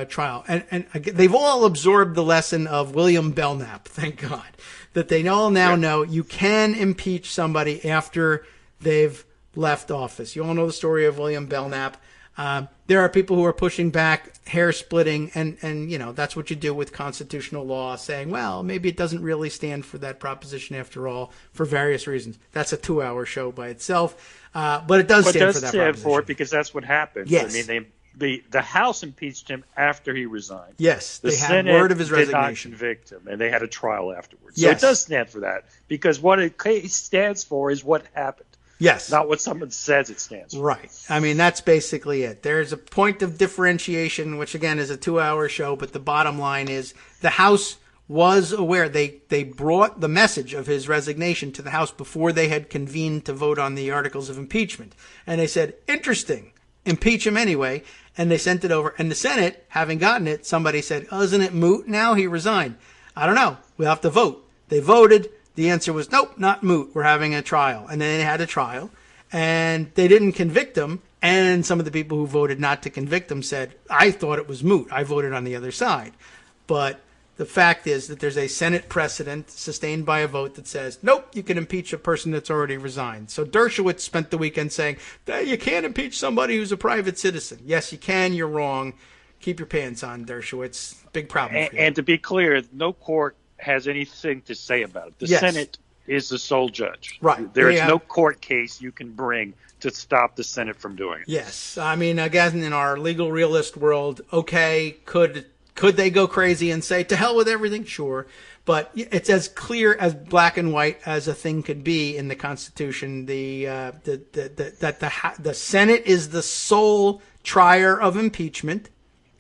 trial, and they've all absorbed the lesson of William Belknap, thank God, that they all now know you can impeach somebody after they've left office. You all know the story of William Belknap. There are people who are pushing back, hair splitting, and that's what you do with constitutional law, saying, well, maybe it doesn't really stand for that proposition after all, for various reasons. That's a 2-hour show by itself, but it does stand for that proposition. For it because that's what happened. Yes. I mean, the House impeached him after he resigned. Yes, the had Senate word of his resignation. Did not convict him, and they had a trial afterwards. Yes. So it does stand for that, because what a case stands for is what happened. Yes. Not what someone says it stands for. Right. I mean, that's basically it. There's a point of differentiation, which again is a 2-hour show, but the bottom line is the House was aware. They brought the message of his resignation to the House before they had convened to vote on the articles of impeachment. And they said, interesting, impeach him anyway. And they sent it over. And the Senate, having gotten it, somebody said, oh, isn't it moot now? He resigned. I don't know. We'll have to vote. They voted. The answer was, nope, not moot. We're having a trial. And then they had a trial. And they didn't convict him. And some of the people who voted not to convict him said, I thought it was moot. I voted on the other side. But the fact is that there's a Senate precedent sustained by a vote that says, nope, you can impeach a person that's already resigned. So Dershowitz spent the weekend saying, you can't impeach somebody who's a private citizen. Yes, you can. You're wrong. Keep your pants on, Dershowitz. Big problem for you. And to be clear, no court has anything to say about it. The Senate is the sole judge. Right. There is no court case you can bring to stop the Senate from doing it. Yes. I mean, again, in our legal realist world, okay, could Could they go crazy and say, to hell with everything? Sure. But it's as clear as black and white as a thing could be in the Constitution. The Senate is the sole trier of impeachment.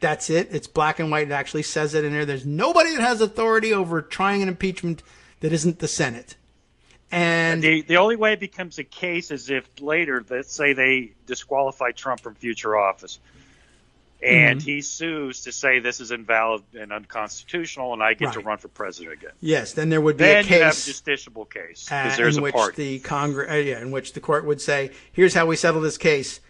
That's it. It's black and white. It actually says it in there. There's nobody that has authority over trying an impeachment that isn't the Senate. And the only way it becomes a case is if later, let's say they disqualify Trump from future office, and he sues to say this is invalid and unconstitutional, and I get to run for president again. Yes, then there would be a case. Then you have a justiciable case because there's in a which party. in which the court would say, "Here's how we settle this case.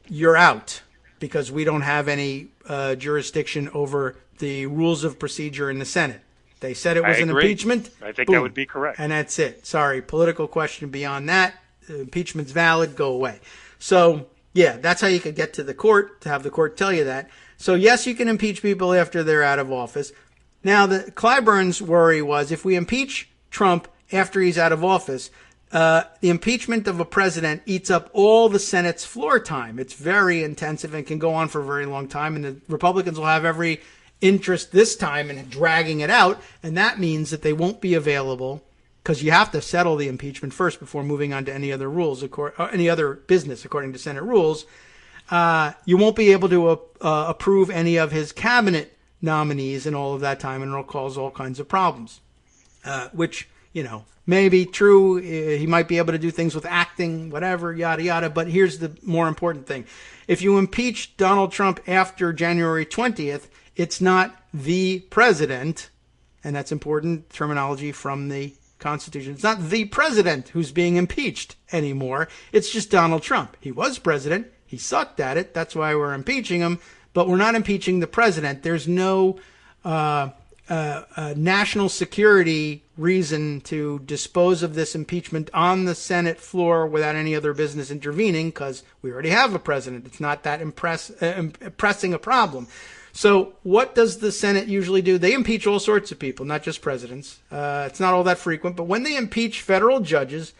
You're out because we don't have any jurisdiction over the rules of procedure in the Senate." They said it was an impeachment. I think that would be correct. And that's it. Sorry, political question beyond that. Impeachment's valid. Go away. So, yeah, that's how you could get to the court, to have the court tell you that. So, yes, you can impeach people after they're out of office. Now, the Clyburn's worry was if we impeach Trump after he's out of office, the impeachment of a president eats up all the Senate's floor time. It's very intensive and can go on for a very long time. And the Republicans will have every interest this time in dragging it out, and that means that they won't be available because you have to settle the impeachment first before moving on to any other rules, any other business according to Senate rules. You won't be able to approve any of his cabinet nominees in all of that time, and it'll cause all kinds of problems, which, may be true. He might be able to do things with acting, whatever, yada, yada. But here's the more important thing. If you impeach Donald Trump after January 20th, it's not the president, and that's important terminology from the Constitution. It's not the president who's being impeached anymore. It's just Donald Trump. He was president. He sucked at it. That's why we're impeaching him. But we're not impeaching the president. There's no national security reason to dispose of this impeachment on the Senate floor without any other business intervening because we already have a president. It's not that pressing a problem. So what does the Senate usually do? They impeach all sorts of people, not just presidents. It's not all that frequent. But when they impeach federal judges,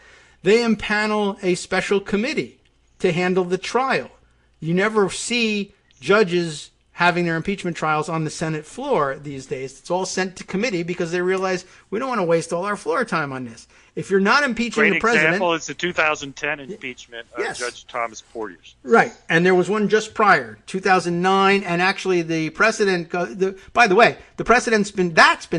they impanel a special committee to handle the trial. You never see judges having their impeachment trials on the Senate floor these days. It's all sent to committee because they realize we don't want to waste all our floor time on this. If you're not impeaching the president... Great example is the 2010 impeachment of Judge Thomas Porteous. Right, and there was one just prior, 2009, and actually the precedent... by the way, the precedent's been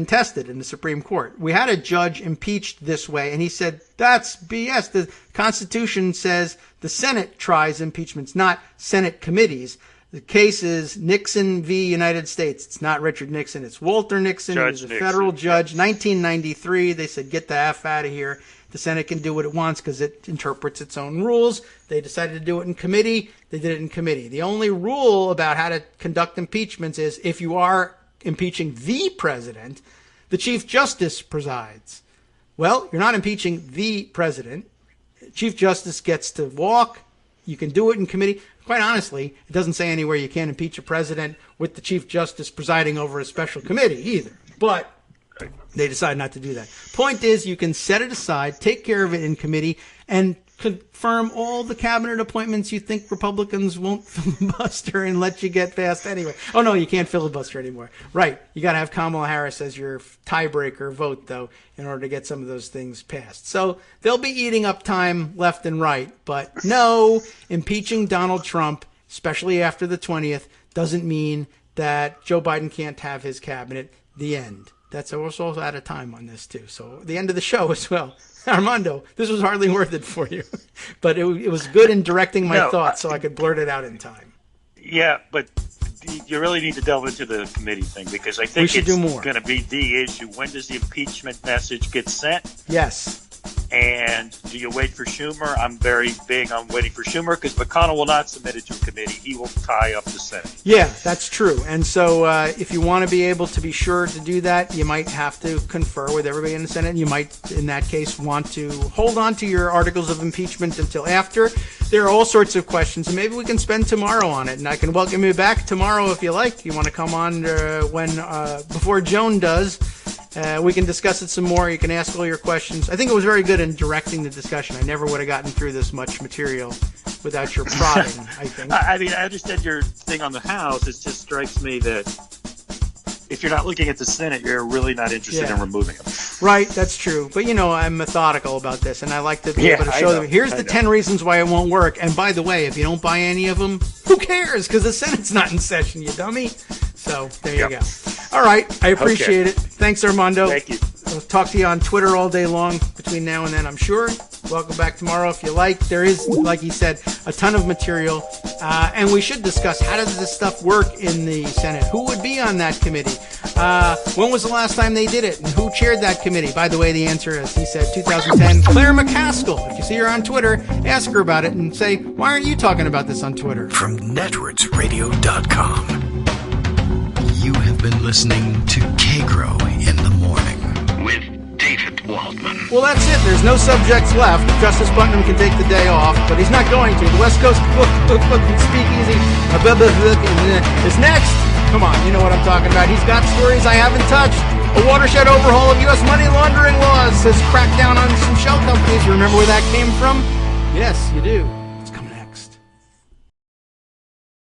tested in the Supreme Court. We had a judge impeached this way, and he said, that's BS. The Constitution says the Senate tries impeachments, not Senate committees. The case is Nixon v. United States. It's not Richard Nixon. It's Walter Nixon. He was a federal judge. 1993. They said, get the F out of here. The Senate can do what it wants because it interprets its own rules. They decided to do it in committee. They did it in committee. The only rule about how to conduct impeachments is if you are impeaching the president, the Chief Justice presides. Well, you're not impeaching the president. Chief Justice gets to walk. You can do it in committee. Quite honestly, it doesn't say anywhere you can't impeach a president with the Chief Justice presiding over a special committee either. But they decide not to do that. Point is, you can set it aside, take care of it in committee, and confirm all the cabinet appointments you think Republicans won't filibuster and let you get past anyway. Oh, no, you can't filibuster anymore. Right. You got to have Kamala Harris as your tiebreaker vote, though, in order to get some of those things passed. So they'll be eating up time left and right. But no, impeaching Donald Trump, especially after the 20th, doesn't mean that Joe Biden can't have his cabinet. The end. That's also out of time on this, too. So the end of the show as well. Armando, this was hardly worth it for you. But it was good in directing my thoughts so I could blurt it out in time. Yeah, but you really need to delve into the committee thing because I think it's going to be the issue. When does the impeachment message get sent? Yes. And do you wait for Schumer? I'm very big on waiting for Schumer because McConnell will not submit it to a committee. He will tie up the Senate. Yeah, that's true. And so if you want to be able to be sure to do that, you might have to confer with everybody in the Senate. You might, in that case, want to hold on to your articles of impeachment until after. There are all sorts of questions, and maybe we can spend tomorrow on it. And I can welcome you back tomorrow if you like. You want to come on before Joan does. We can discuss it some more. You can ask all your questions. I think it was very good in directing the discussion. I never would have gotten through this much material without your prodding, I think. I mean, I understand your thing on the House. It just strikes me that if you're not looking at the Senate, you're really not interested in removing them. Right, that's true. But, I'm methodical about this, and I like to be able to show them, here's the 10 reasons why it won't work. And by the way, if you don't buy any of them, who cares? Because the Senate's not in session, you dummy. So, there you go. All right, I appreciate it. Thanks, Armando. Thank you. I'll talk to you on Twitter all day long between now and then, I'm sure. Welcome back tomorrow if you like. There is, like he said, a ton of material. And we should discuss, how does this stuff work in the Senate? Who would be on that committee? When was the last time they did it? And who chaired that committee? By the way, the answer, as he said, 2010, Claire McCaskill. If you see her on Twitter, ask her about it and say, why aren't you talking about this on Twitter? From netrootsradio.com. You have been listening to Kagro in the Morning with David Waldman. Well, that's it. There's no subjects left. Justice Putnam can take the day off, but he's not going to. The West Coast Speakeasy is next. Come on, you know what I'm talking about. He's got stories I haven't touched. A watershed overhaul of U.S. money laundering laws has cracked down on some shell companies. You remember where that came from? Yes, you do.